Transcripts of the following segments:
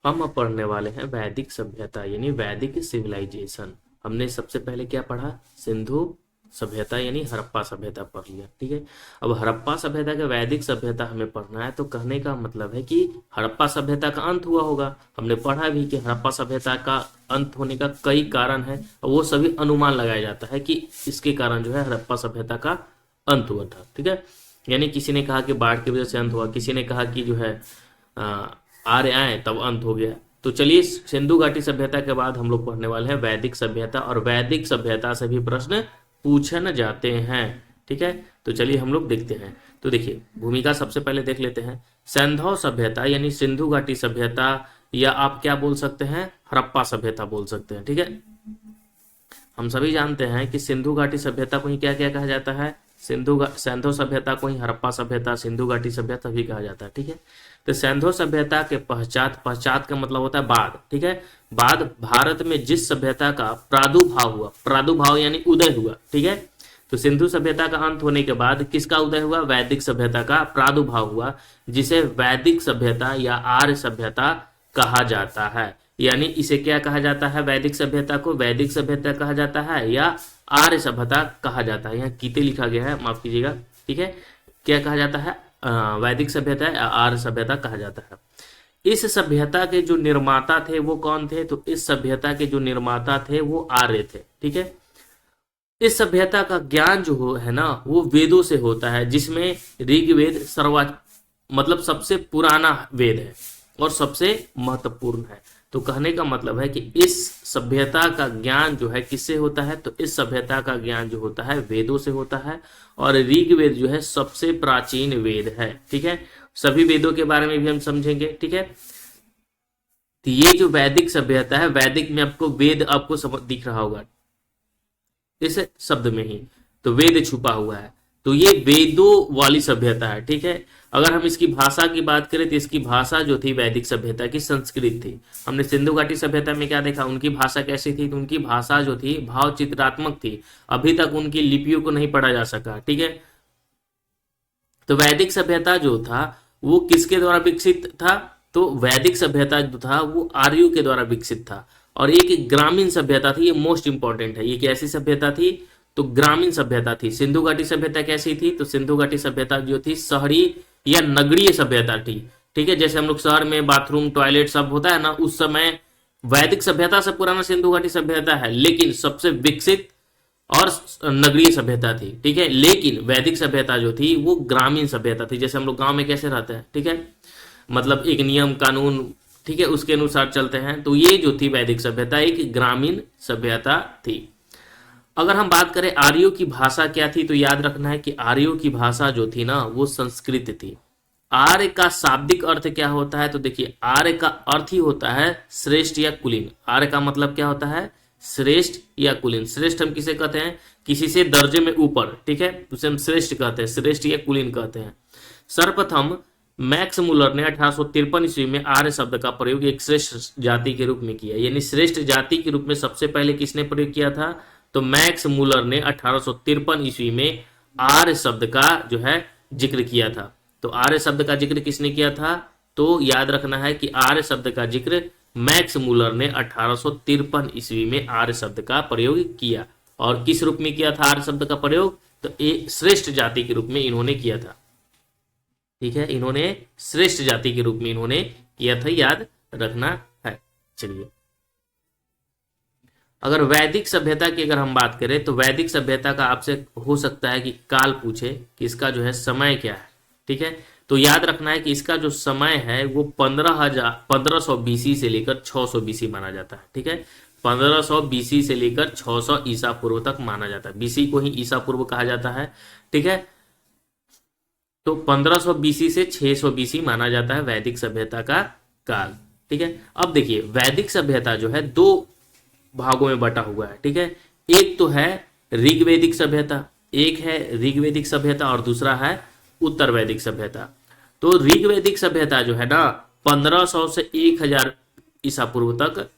हम अब पढ़ने वाले हैं वैदिक सभ्यता यानी वैदिक सिविलाइजेशन। हमने सबसे पहले क्या पढ़ा? सिंधु सभ्यता यानी हड़प्पा सभ्यता पढ़ लिया। ठीक है, अब हड़प्पा सभ्यता का वैदिक सभ्यता हमें पढ़ना है। तो कहने का मतलब है कि हड़प्पा सभ्यता का अंत हुआ होगा। हमने पढ़ा भी कि हड़प्पा सभ्यता का अंत होने का कई कारण है और वो सभी अनुमान लगाया जाता है कि इसके कारण जो है हड़प्पा सभ्यता का अंत हुआ था। ठीक है, यानी किसी ने कहा कि बाढ़ की वजह से अंत हुआ, किसी ने कहा कि जो है आर्य आए तब अंत हो गया। तो चलिए, सिंधु घाटी सभ्यता के बाद हम लोग पढ़ने वाले हैं वैदिक सभ्यता, और वैदिक सभ्यता से भी प्रश्न पूछन जाते हैं। ठीक है, तो चलिए हम लोग देखते हैं। तो देखिए, भूमिका सबसे पहले देख लेते हैं। सैंधव सभ्यता यानी सिंधु घाटी सभ्यता, या आप क्या बोल सकते हैं, हड़प्पा सभ्यता बोल सकते हैं। ठीक है, हम सभी जानते हैं कि सिंधु घाटी सभ्यता को ही क्या क्या कहा जाता है, सैंधव सभ्यता को ही हड़प्पा सभ्यता, सिंधु घाटी सभ्यता भी कहा जाता है। ठीक है, तो सैंधव सभ्यता के पश्चात, पश्चात का मतलब होता है बाद। ठीक है, बाद भारत में जिस सभ्यता का प्रादुर्भाव हुआ, प्रादुर्भाव यानी उदय हुआ। ठीक है, तो सिंधु सभ्यता का अंत होने के बाद किसका उदय हुआ? वैदिक सभ्यता का प्रादुर्भाव हुआ, जिसे वैदिक सभ्यता या आर्य सभ्यता कहा जाता है। यानी इसे क्या कहा जाता है? वैदिक सभ्यता को वैदिक सभ्यता कहा जाता है या आर्य सभ्यता कहा जाता है। यहाँ कीते लिखा गया है, माफ कीजिएगा। ठीक है, क्या कहा जाता है? वैदिक सभ्यता या आर्य सभ्यता कहा जाता है। इस सभ्यता के जो निर्माता थे वो कौन थे? तो इस सभ्यता के जो निर्माता थे वो आर्य थे। ठीक है, इस सभ्यता का ज्ञान जो है ना वो वेदों से होता है, जिसमें ऋग्वेद मतलब सबसे पुराना वेद है और सबसे महत्वपूर्ण है। तो कहने का मतलब है कि इस सभ्यता का ज्ञान जो है किससे होता है? तो इस सभ्यता का ज्ञान जो होता है वेदों से होता है, और ऋग्वेद जो है सबसे प्राचीन वेद है। ठीक है, सभी वेदों के बारे में भी हम समझेंगे। ठीक है, तो ये जो वैदिक सभ्यता है, वैदिक में आपको वेद आपको दिख रहा होगा इस शब्द में ही, तो वेद छुपा हुआ है। तो ये वेदों वाली सभ्यता है। ठीक है, अगर हम इसकी भाषा की बात करें तो इसकी भाषा जो थी वैदिक सभ्यता की संस्कृत थी। हमने सिंधु घाटी सभ्यता में क्या देखा, उनकी भाषा कैसी थी? तो उनकी भाषा जो थी भाव चित्रात्मक थी। अभी तक उनकी लिपियों को नहीं पढ़ा जा सका। ठीक है, तो वैदिक सभ्यता जो था वो किसके द्वारा विकसित था? तो वैदिक सभ्यता जो था वो आर्यों के द्वारा विकसित था, और एक ग्रामीण सभ्यता थी। ये मोस्ट इंपॉर्टेंट है। ये कैसी सभ्यता थी? तो ग्रामीण सभ्यता थी। सिंधु घाटी सभ्यता कैसी थी? तो सिंधु घाटी सभ्यता जो थी शहरी या नगरीय सभ्यता थी। ठीक है, जैसे हम लोग शहर में बाथरूम टॉयलेट सब होता है ना, उस समय वैदिक सभ्यता से पुराना सिंधु घाटी सभ्यता है, लेकिन सबसे विकसित और नगरीय सभ्यता थी। ठीक है, लेकिन वैदिक सभ्यता जो थी वो ग्रामीण सभ्यता थी। जैसे हम लोग गांव में कैसे रहते हैं, ठीक है, मतलब एक नियम कानून, ठीक है, उसके अनुसार चलते हैं। तो ये जो थी वैदिक सभ्यता एक ग्रामीण सभ्यता थी। अगर हम बात करें आर्यों की भाषा क्या थी, तो याद रखना है कि आर्यों की भाषा जो थी ना वो संस्कृत थी। आर्य का शाब्दिक अर्थ क्या होता है? तो देखिए, आर्य का अर्थ ही होता है श्रेष्ठ या कुलीन। आर्य का मतलब क्या होता है? श्रेष्ठ या कुलीन। श्रेष्ठ हम किसे कहते हैं? किसी से दर्जे में ऊपर। ठीक है, उसे हम श्रेष्ठ कहते हैं, श्रेष्ठ या कुलीन कहते हैं। सर्वप्रथम मैक्स मुलर ने 1853 ईस्वी में आर्य शब्द का प्रयोग एक श्रेष्ठ जाति के रूप में किया। यानी श्रेष्ठ जाति के रूप में सबसे पहले किसने प्रयोग किया था? तो मैक्स मुलर ने 1853 ईस्वी में आर्य शब्द का जो है जिक्र किया था। तो आर्य शब्द का जिक्र किसने किया था? तो याद रखना है कि आर्य शब्द का जिक्र मैक्स मुलर ने 1853 ईस्वी में आर्य शब्द का प्रयोग किया। और किस रूप में किया था आर्य शब्द का प्रयोग? तो एक श्रेष्ठ जाति के रूप में इन्होंने किया था। ठीक है, इन्होंने श्रेष्ठ जाति के रूप में इन्होंने किया था, याद रखना है। चलिए, अगर वैदिक सभ्यता की अगर हम बात करें तो वैदिक सभ्यता का आपसे हो सकता है कि काल पूछे कि इसका जो है समय क्या है। ठीक है, तो याद रखना है कि इसका जो समय है वो 1500 बीसी से लेकर 600 बीसी माना जाता है। ठीक है, 1500 बीसी से लेकर 600 ईसा पूर्व तक माना जाता है। बीसी को ही ईसा पूर्व कहा जाता है। ठीक है, तो 1500 बीसी से 600 बीसी माना जाता है वैदिक सभ्यता का काल। ठीक है, अब देखिए, वैदिक सभ्यता जो है दो भागों में बटा हुआ है। ठीक है, एक तो है ऋग्वैदिक सभ्यता, एक है ऋग्वैदिक सभ्यता और दूसरा है उत्तर वैदिक सभ्यता। तो ऋग्वैदिक सभ्यता जो है ना 1500 से 1000 ईसा पूर्व तक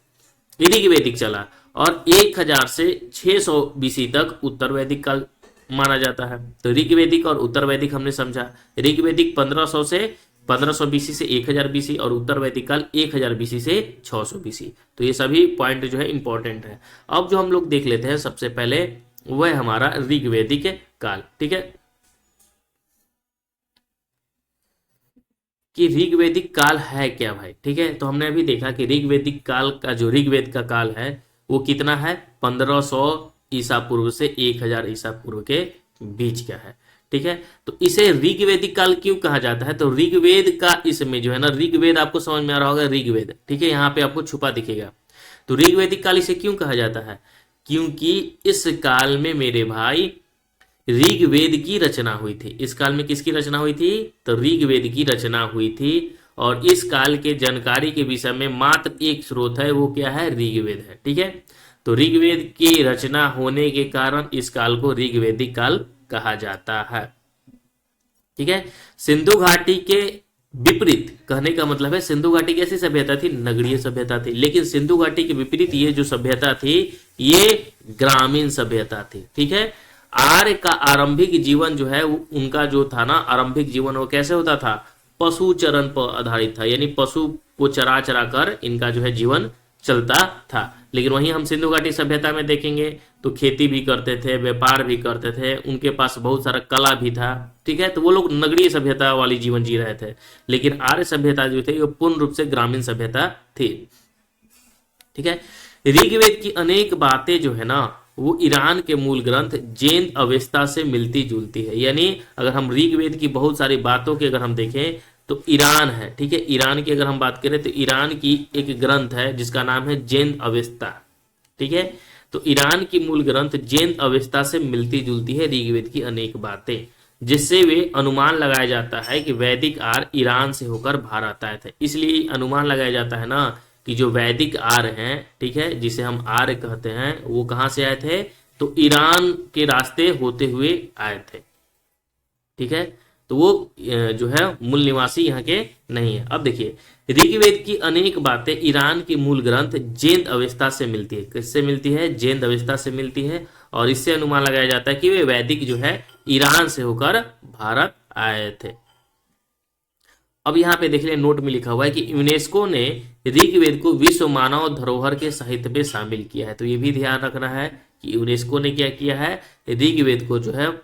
ऋग्वैदिक चला, और 1000 से 600 बीसी तक उत्तर वैदिक काल माना जाता है। तो ऋग्वैदिक और उत्तर वैदिक हमने समझा। ऋग्वैदिक 1500 से 1500 बीसी से 1000 बीसी, और उत्तर वैदिक काल 1000 बीसी से 600 बीसी। तो ये सभी पॉइंट जो है इंपॉर्टेंट है। अब जो हम लोग देख लेते हैं सबसे पहले वह हमारा ऋग्वैदिक काल, ठीक है, कि ऋग्वैदिक काल है क्या भाई, ठीक है। तो हमने अभी देखा कि ऋग्वैदिक काल का जो ऋग्वेद का काल है वो कितना है, 1500 ईसा पूर्व से 1000 ईसा पूर्व के बीच का है, ठीक है। तो इसे ऋग्वैदिक काल क्यों कहा जाता है, तो ऋग्वेद का इसमें जो है ना, ऋग्वेद आपको समझ में आ रहा होगा, ऋग्वेद, ठीक है, यहाँ पे आपको छुपा दिखेगा। तो ऋग्वैदिक काल इसे क्यों कहा जाता है, क्योंकि इस काल में मेरे भाई ऋग्वेद की रचना हुई थी। इस काल में किसकी रचना हुई थी, तो ऋग्वेद की रचना हुई थी। और इस काल के जानकारी के विषय में मात्र एक स्रोत है, वो क्या है, ऋग्वेद है, ठीक है। तो ऋग्वेद की रचना होने के कारण इस काल को ऋग्वैदिक काल कहा जाता है, ठीक है। सिंधु घाटी के विपरीत कहने का मतलब है, सिंधु घाटी कैसी सभ्यता थी, नगरीय सभ्यता थी, लेकिन सिंधु घाटी के विपरीत ये जो सभ्यता थी ये ग्रामीण सभ्यता थी, ठीक है। आर्य का आरंभिक जीवन जो है उनका जो था ना, आरंभिक जीवन वो कैसे होता था, पशु चरण पर आधारित था, यानी पशु को चरा चरा कर इनका जो है जीवन चलता था। लेकिन वहीं हम सिंधु घाटी सभ्यता में देखेंगे तो खेती भी करते थे, व्यापार भी करते थे, उनके पास बहुत सारा कला भी था, ठीक है। तो वो लोग नगरीय सभ्यता वाली जीवन जी रहे थे। लेकिन आर्य सभ्यता जो थे वो पूर्ण रूप से ग्रामीण सभ्यता थी, ठीक है। ऋग्वेद की अनेक बातें जो है ना वो ईरान के मूल ग्रंथ जैन अवेस्ता से मिलती जुलती है। यानी अगर हम ऋग्वेद की बहुत सारी बातों की अगर हम देखें तो ईरान है, ठीक है, ईरान की अगर हम बात करें तो ईरान की एक ग्रंथ है जिसका नाम है जैन अवेस्ता, ठीक है। तो ईरान की मूल ग्रंथ जैन अवेस्ता से मिलती जुलती है ऋग्वेद की अनेक बातें, जिससे वे अनुमान लगाया जाता है कि वैदिक आर्य ईरान से होकर भारत आए थे। इसलिए अनुमान लगाया जाता है ना कि जो वैदिक आर्य हैं, ठीक है, जिसे हम आर्य कहते हैं, वो कहां से आए थे, तो ईरान के रास्ते होते हुए आए थे, ठीक है। तो वो जो है मूल निवासी यहाँ के नहीं है। अब देखिए ऋग्वेद की अनेक बातें ईरान की मूल ग्रंथ जैन अवेस्ता से मिलती है। किससे मिलती है, जैन अवेस्ता से मिलती है, और इससे अनुमान लगाया जाता है कि वे वैदिक जो है ईरान से होकर भारत आए थे। अब यहाँ पे देख लिया नोट में लिखा हुआ है कि यूनेस्को ने ऋग्वेद को विश्व मानव धरोहर के साहित्य में शामिल किया है। तो ये भी ध्यान रखना है कि यूनेस्को ने क्या किया है, ऋग्वेद को जो है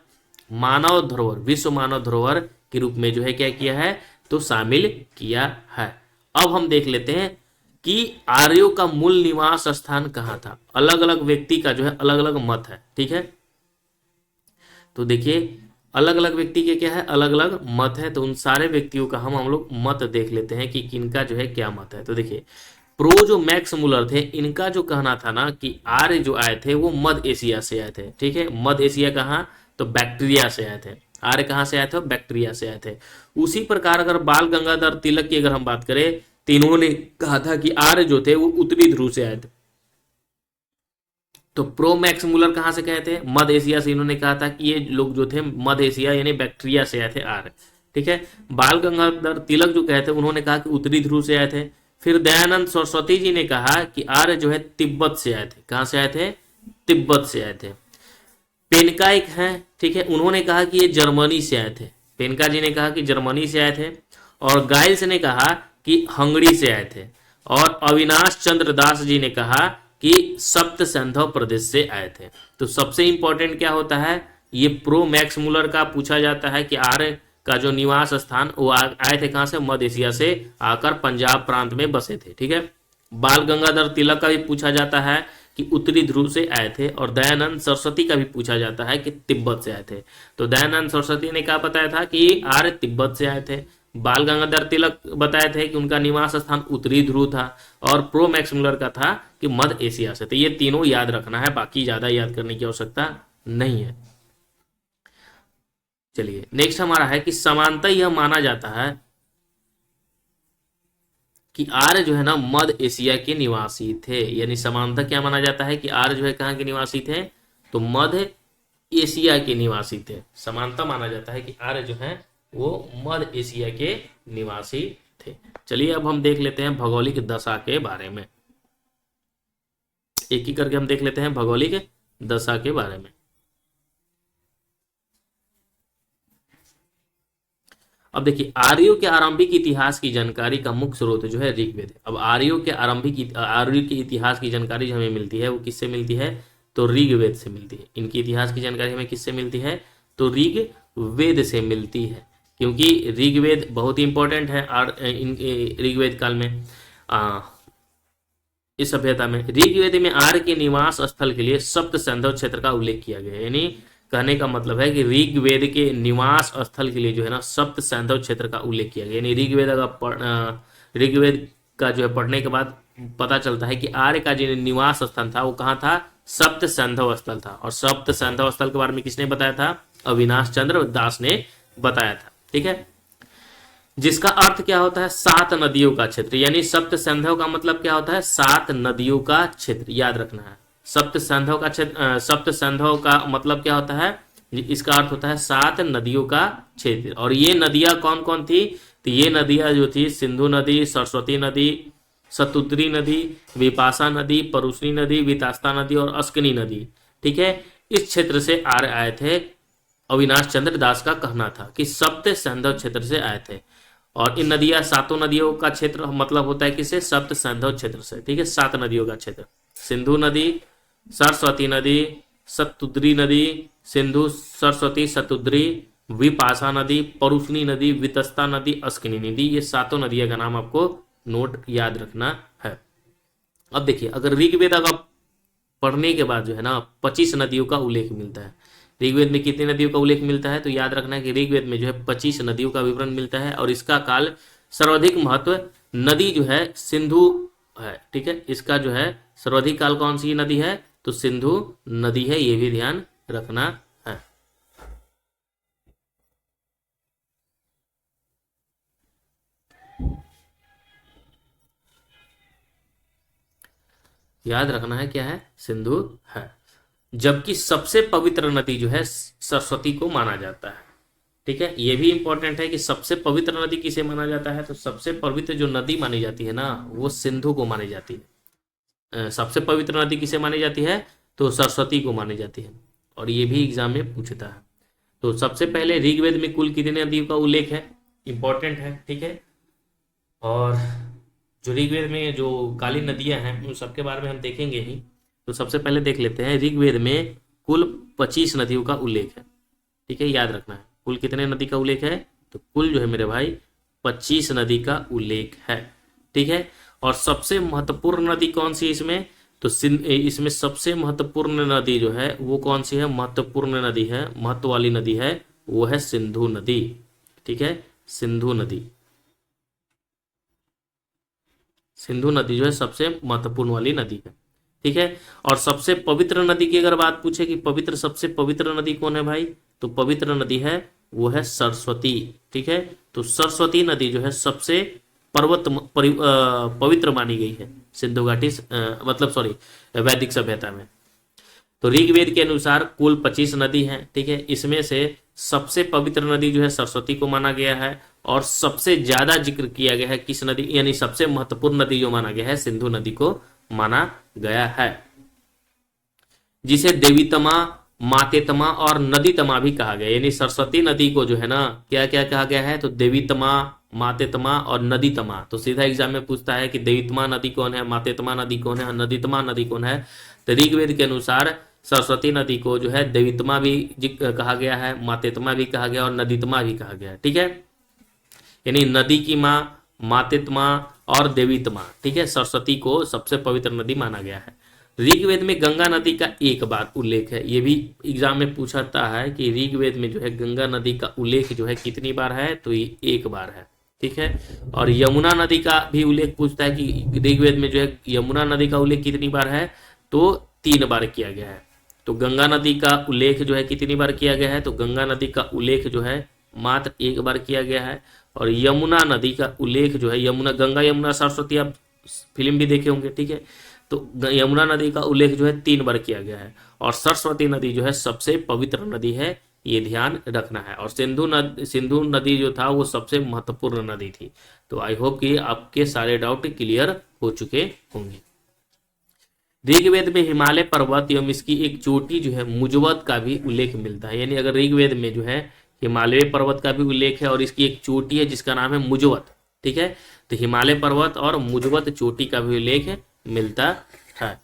मानव धरोहर, विश्व मानव धरोहर के रूप में जो है क्या किया है, तो शामिल किया है। अब हम देख लेते हैं कि आर्यों का मूल निवास स्थान कहाँ था। अलग अलग व्यक्ति का जो है अलग अलग मत है, ठीक है। तो देखिए अलग अलग व्यक्ति के क्या है, अलग अलग मत है। तो उन सारे व्यक्तियों का हम लोग मत देख लेते हैं कि किनका जो है क्या मत है। तो देखिए प्रो जो मैक्स मुलर थे, इनका जो कहना था ना कि आर्य जो आए थे वो मध्य एशिया से आए थे, ठीक है। मध्य एशिया कहाँ, तो बैक्टीरिया से आए थे। आर्य कहाँ से आए थे, बैक्टीरिया से आए थे। उसी प्रकार अगर बाल गंगाधर तिलक की अगर हम बात करें तो इन्होंने कहा था कि आर्य जो थे वो उत्तरी ध्रुव से आए थे। तो प्रो मैक्स मुलर कहाँ से कहे थे, मध्य एशिया से। इन्होंने कहा था कि ये लोग जो थे मध्य एशिया यानी बैक्टीरिया से आए थे आर्य, ठीक है। बाल गंगाधर तिलक जो कहे थे उन्होंने कहा कि उत्तरी ध्रुव से आए थे। फिर दयानंद सरस्वती जी ने कहा कि आर्य जो है तिब्बत से आए थे। कहाँ से आए थे, तिब्बत से आए थे। पेनका एक है, ठीक है, उन्होंने कहा कि ये जर्मनी से आए थे। पेनका जी ने कहा कि जर्मनी से आए थे। और गाइल्स ने कहा कि हंगरी से आए थे। और अविनाश चंद्र दास जी ने कहा कि सप्त सिंधु प्रदेश से आए थे। तो सबसे इंपॉर्टेंट क्या होता है, ये प्रो मैक्स मुलर का पूछा जाता है कि आर्य का जो निवास स्थान वो आए थे कहां से, मध्य एशिया से आकर पंजाब प्रांत में बसे थे, ठीक है। बाल गंगाधर तिलक का भी पूछा जाता है कि उत्तरी ध्रुव से आए थे। और दयानंद सरस्वती का भी पूछा जाता है कि तिब्बत से आए थे। तो दयानंद सरस्वती ने क्या बताया था कि आर्य तिब्बत से आए थे। बाल गंगाधर तिलक बताए थे कि उनका निवास स्थान उत्तरी ध्रुव था। और प्रो मैक्स मुलर का था कि मध्य एशिया से। तो ये तीनों याद रखना है, बाकी ज्यादा याद करने की आवश्यकता नहीं है। चलिए नेक्स्ट हमारा है कि समानतः यह माना जाता है कि आर्य जो है ना मध्य एशिया के निवासी थे। यानी समानतः क्या माना जाता है कि आर्य जो है कहाँ के निवासी थे, तो मध्य एशिया के निवासी थे। समानतः माना जाता है कि आर्य जो है वो मध्य एशिया के निवासी थे। चलिए अब हम देख लेते हैं भौगोलिक दशा के बारे में। एक ही करके हम देख लेते हैं भौगोलिक दशा के बारे में। अब देखिए, आर्यों के आरंभिक इतिहास की जानकारी का मुख्य स्रोत जो है ऋग्वेद है। अब आर्यों के इतिहास की जानकारी जो हमें मिलती है वो किससे मिलती है, तो ऋग्वेद से मिलती है। इनके इतिहास की जानकारी हमें किससे मिलती है, तो ऋग्वेद से मिलती है, क्योंकि ऋग्वेद बहुत ही इंपॉर्टेंट है। और ऋग्वेद काल में इस सभ्यता में ऋग्वेद में आर्य के निवास स्थल के लिए सप्त सैंधव क्षेत्र का उल्लेख किया गया है। यानी कहने का मतलब है कि ऋग्वेद के निवास स्थल के लिए जो है ना सप्त सैंधव क्षेत्र का उल्लेख किया गया। यानी ऋग्वेद का जो है पढ़ने के बाद पता चलता है कि आर्य का जो निवास स्थान था वो कहाँ था, सप्त सैंधव स्थल था। और सप्त सैंधव स्थल के बारे में किसने बताया था, अविनाश चंद्र दास ने बताया था। ठीक है, जिसका अर्थ क्या होता है, 7 नदियों का क्षेत्र। यानी सप्त सैंधव का मतलब क्या होता है, 7 नदियों का क्षेत्र, याद रखना है। सप्त सैंधव का क्षेत्र, सप्त सैंधव का मतलब क्या होता है, इसका अर्थ होता है 7 नदियों का क्षेत्र। और ये नदियां कौन कौन थी, तो ये नदियां जो थी सिंधु नदी, सरस्वती नदी, शतुद्री नदी, विपाशा नदी, परुष्णी नदी, वितास्ता नदी और अस्कनी नदी। ठीक है, इस क्षेत्र से आर्य आए थे। अविनाश चंद्र दास का कहना था कि सप्त सैंधव क्षेत्र से आए थे। और इन नदियां, 7 नदियों का क्षेत्र मतलब होता है किसे, सप्त सैंधव क्षेत्र से। ठीक है, 7 नदियों का क्षेत्र, सिंधु नदी, सरस्वती नदी, शतुद्री नदी, सिंधु सरस्वती शतुद्री, विपाशा नदी, परुष्णी नदी, वितस्ता नदी, अस्किनी नदी, ये 7 नदियों का नाम आपको नोट याद रखना है। अब देखिए, अगर ऋग्वेद का पढ़ने के बाद जो है ना 25 नदियों का उल्लेख मिलता है। ऋग्वेद में कितनी नदियों का उल्लेख मिलता है, तो याद रखना है कि ऋग्वेद में जो है 25 नदियों का विवरण मिलता है। और इसका काल सर्वाधिक महत्व नदी जो है सिंधु है। ठीक है, इसका जो है सर्वाधिक काल कौन सी नदी है, तो सिंधु नदी है, ये भी ध्यान रखना है। याद रखना है क्या है, सिंधु है। जबकि सबसे पवित्र नदी जो है सरस्वती को माना जाता है। ठीक है, ये भी इंपॉर्टेंट है कि सबसे पवित्र नदी किसे माना जाता है, तो सबसे पवित्र जो नदी मानी जाती है ना वो सिंधु को मानी जाती है। सबसे पवित्र नदी किसे मानी जाती है, तो सरस्वती को मानी जाती है। और ये भी एग्जाम में पूछता है। तो सबसे पहले ऋग्वेद में कुल कितने नदियों का उल्लेख है, इंपॉर्टेंट है। ठीक है, और जो ऋग्वेद में जो काली नदियां हैं उन सबके बारे में हम देखेंगे ही। तो सबसे पहले देख लेते हैं, ऋग्वेद में कुल 25 नदियों का उल्लेख है। ठीक है, याद रखना है कुल कितने नदी का उल्लेख है, तो कुल जो है मेरे भाई 25 नदी का उल्लेख है। ठीक है, और सबसे महत्वपूर्ण नदी कौन सी इसमें, तो इसमें सबसे महत्वपूर्ण नदी जो है वो कौन सी है, महत्वपूर्ण नदी है, महत्व वाली नदी है, वो है सिंधु नदी। ठीक है, सिंधु नदी, सिंधु नदी जो है सबसे महत्वपूर्ण वाली नदी है। ठीक है, और सबसे पवित्र नदी की अगर बात पूछे कि पवित्र, सबसे पवित्र नदी कौन है भाई, तो पवित्र नदी है वो है सरस्वती। ठीक है, तो सरस्वती नदी जो है सबसे पवित्र मानी गई है सिंधु घाटी, मतलब सॉरी वैदिक सभ्यता में। तो ऋग्वेद के अनुसार कुल 25 नदी हैं। ठीक है, इसमें से सबसे पवित्र नदी जो है सरस्वती को माना गया है। और सबसे ज्यादा जिक्र किया गया है किस नदी, यानी सबसे महत्वपूर्ण नदी जो माना गया है सिंधु नदी को माना गया है, जिसे देवीतमा, मातेतमा और नदीतमा भी कहा गया। यानी सरस्वती नदी को जो है ना क्या क्या कहा गया है, तो देवीतमा, मातेतमा और नदीतमा। तो सीधा एग्जाम में पूछता है कि देवीतमा नदी कौन है, मातेतमा नदी कौन है, नदीतमा नदी कौन है। तो ऋग्वेद के अनुसार सरस्वती नदी को जो है देवीतमा भी कहा गया है, मातेतमा भी कहा गया और नदीतमा भी कहा गया है। ठीक है, यानी नदी की माँ, मातेतमा और देवीतमा। ठीक है, सरस्वती को सबसे पवित्र नदी माना गया है। ऋग्वेद में गंगा नदी का एक बार उल्लेख है। ये भी एग्जाम में पूछता है कि ऋग्वेद में जो है गंगा नदी का उल्लेख जो है कितनी बार है, तो ये एक बार है। ठीक है, और यमुना नदी का भी उल्लेख पूछता है कि ऋग्वेद में जो है यमुना नदी का उल्लेख कितनी बार है, तो 3 बार किया गया है। तो गंगा नदी का उल्लेख जो है कितनी बार किया गया है, तो गंगा नदी का उल्लेख जो है मात्र 1 बार किया गया है। और यमुना नदी का उल्लेख जो है, यमुना, गंगा यमुना सरस्वती आप फिल्म भी देखे होंगे। ठीक है, तो यमुना नदी का उल्लेख जो है 3 बार किया गया है। और सरस्वती नदी जो है सबसे पवित्र नदी है, ये ध्यान रखना है। और सिंधु नदी जो था वो सबसे महत्वपूर्ण नदी थी। तो आई होप कि आपके सारे डाउट क्लियर हो चुके होंगे। ऋग्वेद में हिमालय पर्वत एवं इसकी एक चोटी जो है मुजवत का भी उल्लेख मिलता है। यानी अगर ऋग्वेद में जो है हिमालय पर्वत का भी उल्लेख है और इसकी एक चोटी है जिसका नाम है मुजवत। ठीक है, तो हिमालय पर्वत और मुजवत चोटी का भी उल्लेख मिलता है।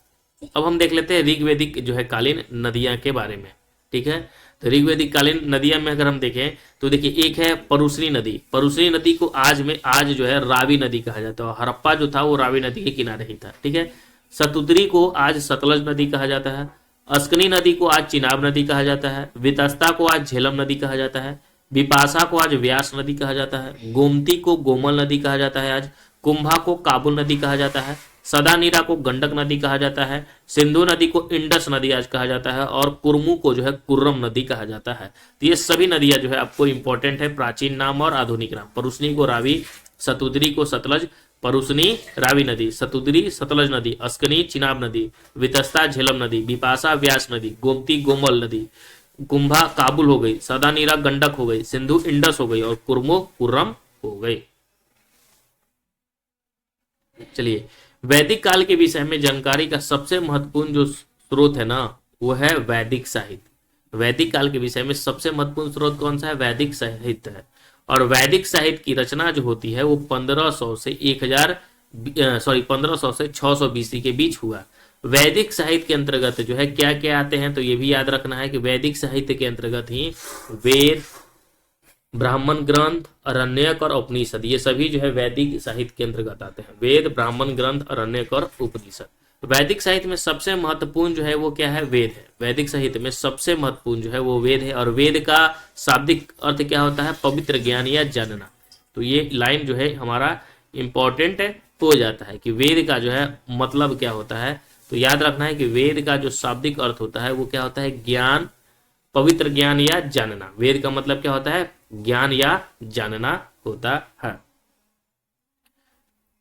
अब हम देख लेते हैं ऋग्वेदिक जो है कालीन नदियां के बारे में। ठीक है, तो ऋग्वेदिक कालीन नदियां में अगर हम देखें तो देखिए एक है परुश्री नदी। परुश्री नदी को आज जो है रावी नदी कहा जाता है। हड़प्पा जो था वो रावी नदी के किनारे ही था। ठीक है, सतुद्री को आज सतलज नदी कहा जाता है। अस्कनी नदी को आज चिनाब नदी कहा जाता है। वितस्ता को आज झेलम नदी कहा जाता है। विपाशा को आज व्यास नदी कहा जाता है। गोमती को गोमल नदी कहा जाता है आज। कुंभा को काबुल नदी कहा जाता है। सदानीरा को गंडक नदी कहा जाता है। सिंधु नदी को इंडस नदी आज कहा जाता है और कुर्मू को जो है कुर्रम नदी कहा जाता है। तो ये सभी नदियां जो है आपको इंपॉर्टेंट है, प्राचीन नाम और आधुनिक नाम। परुष्णी को रावी, सतुद्री को सतलज, परुष्णी रावी नदी, सतुद्री सतलज नदी, अस्कनी चिनाब नदी, वितस्ता झेलम नदी, बिपाशा व्यास नदी, गोमती गोमल नदी, कुंभा काबुल हो गई, सदानीरा गंडक हो गई, सिंधु इंडस हो गई और कुर्मो कुर्रम हो गई। चलिए, वैदिक काल के विषय में जानकारी का सबसे महत्वपूर्ण जो स्रोत है ना वो है वैदिक साहित्य। वैदिक काल के विषय में सबसे महत्वपूर्ण स्रोत कौन सा है? वैदिक साहित्य है। और वैदिक साहित्य की रचना जो होती है वो 1500 से 600 बीसी के बीच हुआ। वैदिक साहित्य के अंतर्गत जो है क्या क्या आते हैं, तो ये भी याद रखना है कि वैदिक साहित्य के अंतर्गत ही वेद, ब्राह्मण ग्रंथ, अरण्यक और उपनिषद, ये सभी जो है वैदिक साहित्य के अंतर्गत आते हैं। वेद, ब्राह्मण ग्रंथ, अरण्यक और उपनिषद। वैदिक साहित्य में सबसे महत्वपूर्ण जो है वो क्या है? वेद है। वैदिक साहित्य में सबसे महत्वपूर्ण जो है वो वेद है। और वेद का शाब्दिक अर्थ क्या होता है? पवित्र ज्ञान या जानना। तो ये लाइन जो है हमारा इंपॉर्टेंट हो जाता है कि वेद का जो है मतलब क्या होता है। तो याद रखना है कि वेद का जो शाब्दिक अर्थ होता है वो क्या होता है? ज्ञान, पवित्र ज्ञान या जानना। वेद का मतलब क्या होता है? ज्ञान या जानना होता है।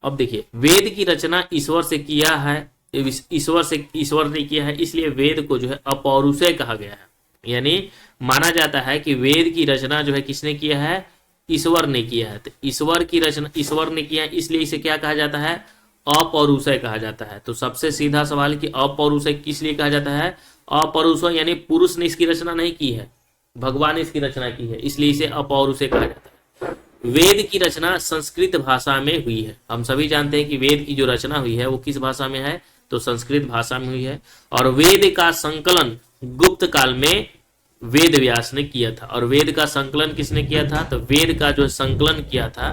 अब देखिए, वेद की रचना ईश्वर से किया है, ईश्वर ने किया है, इसलिए वेद को जो है अपौरुषेय कहा गया है। यानी माना जाता है कि वेद की रचना जो है किसने किया है? ईश्वर ने किया है। तो ईश्वर की रचना ईश्वर ने किया है, इसलिए इसे क्या कहा जाता है? अपौरुषेय कहा जाता है। तो सबसे सीधा सवाल कि अपौरुषेय किस लिए कहा जाता है? अपौरुषेय यानी पुरुष ने इसकी रचना नहीं की है, भगवान ने इसकी रचना की है, इसलिए इसे अपौरुषेय कहा जाता है। वेद की रचना संस्कृत भाषा में हुई है। हम सभी जानते हैं कि वेद की जो रचना हुई है वो किस भाषा में है? तो संस्कृत भाषा में हुई है। और वेद का संकलन गुप्त काल में वेद व्यास ने किया था। और वेद का संकलन किसने किया था? तो वेद का जो संकलन किया था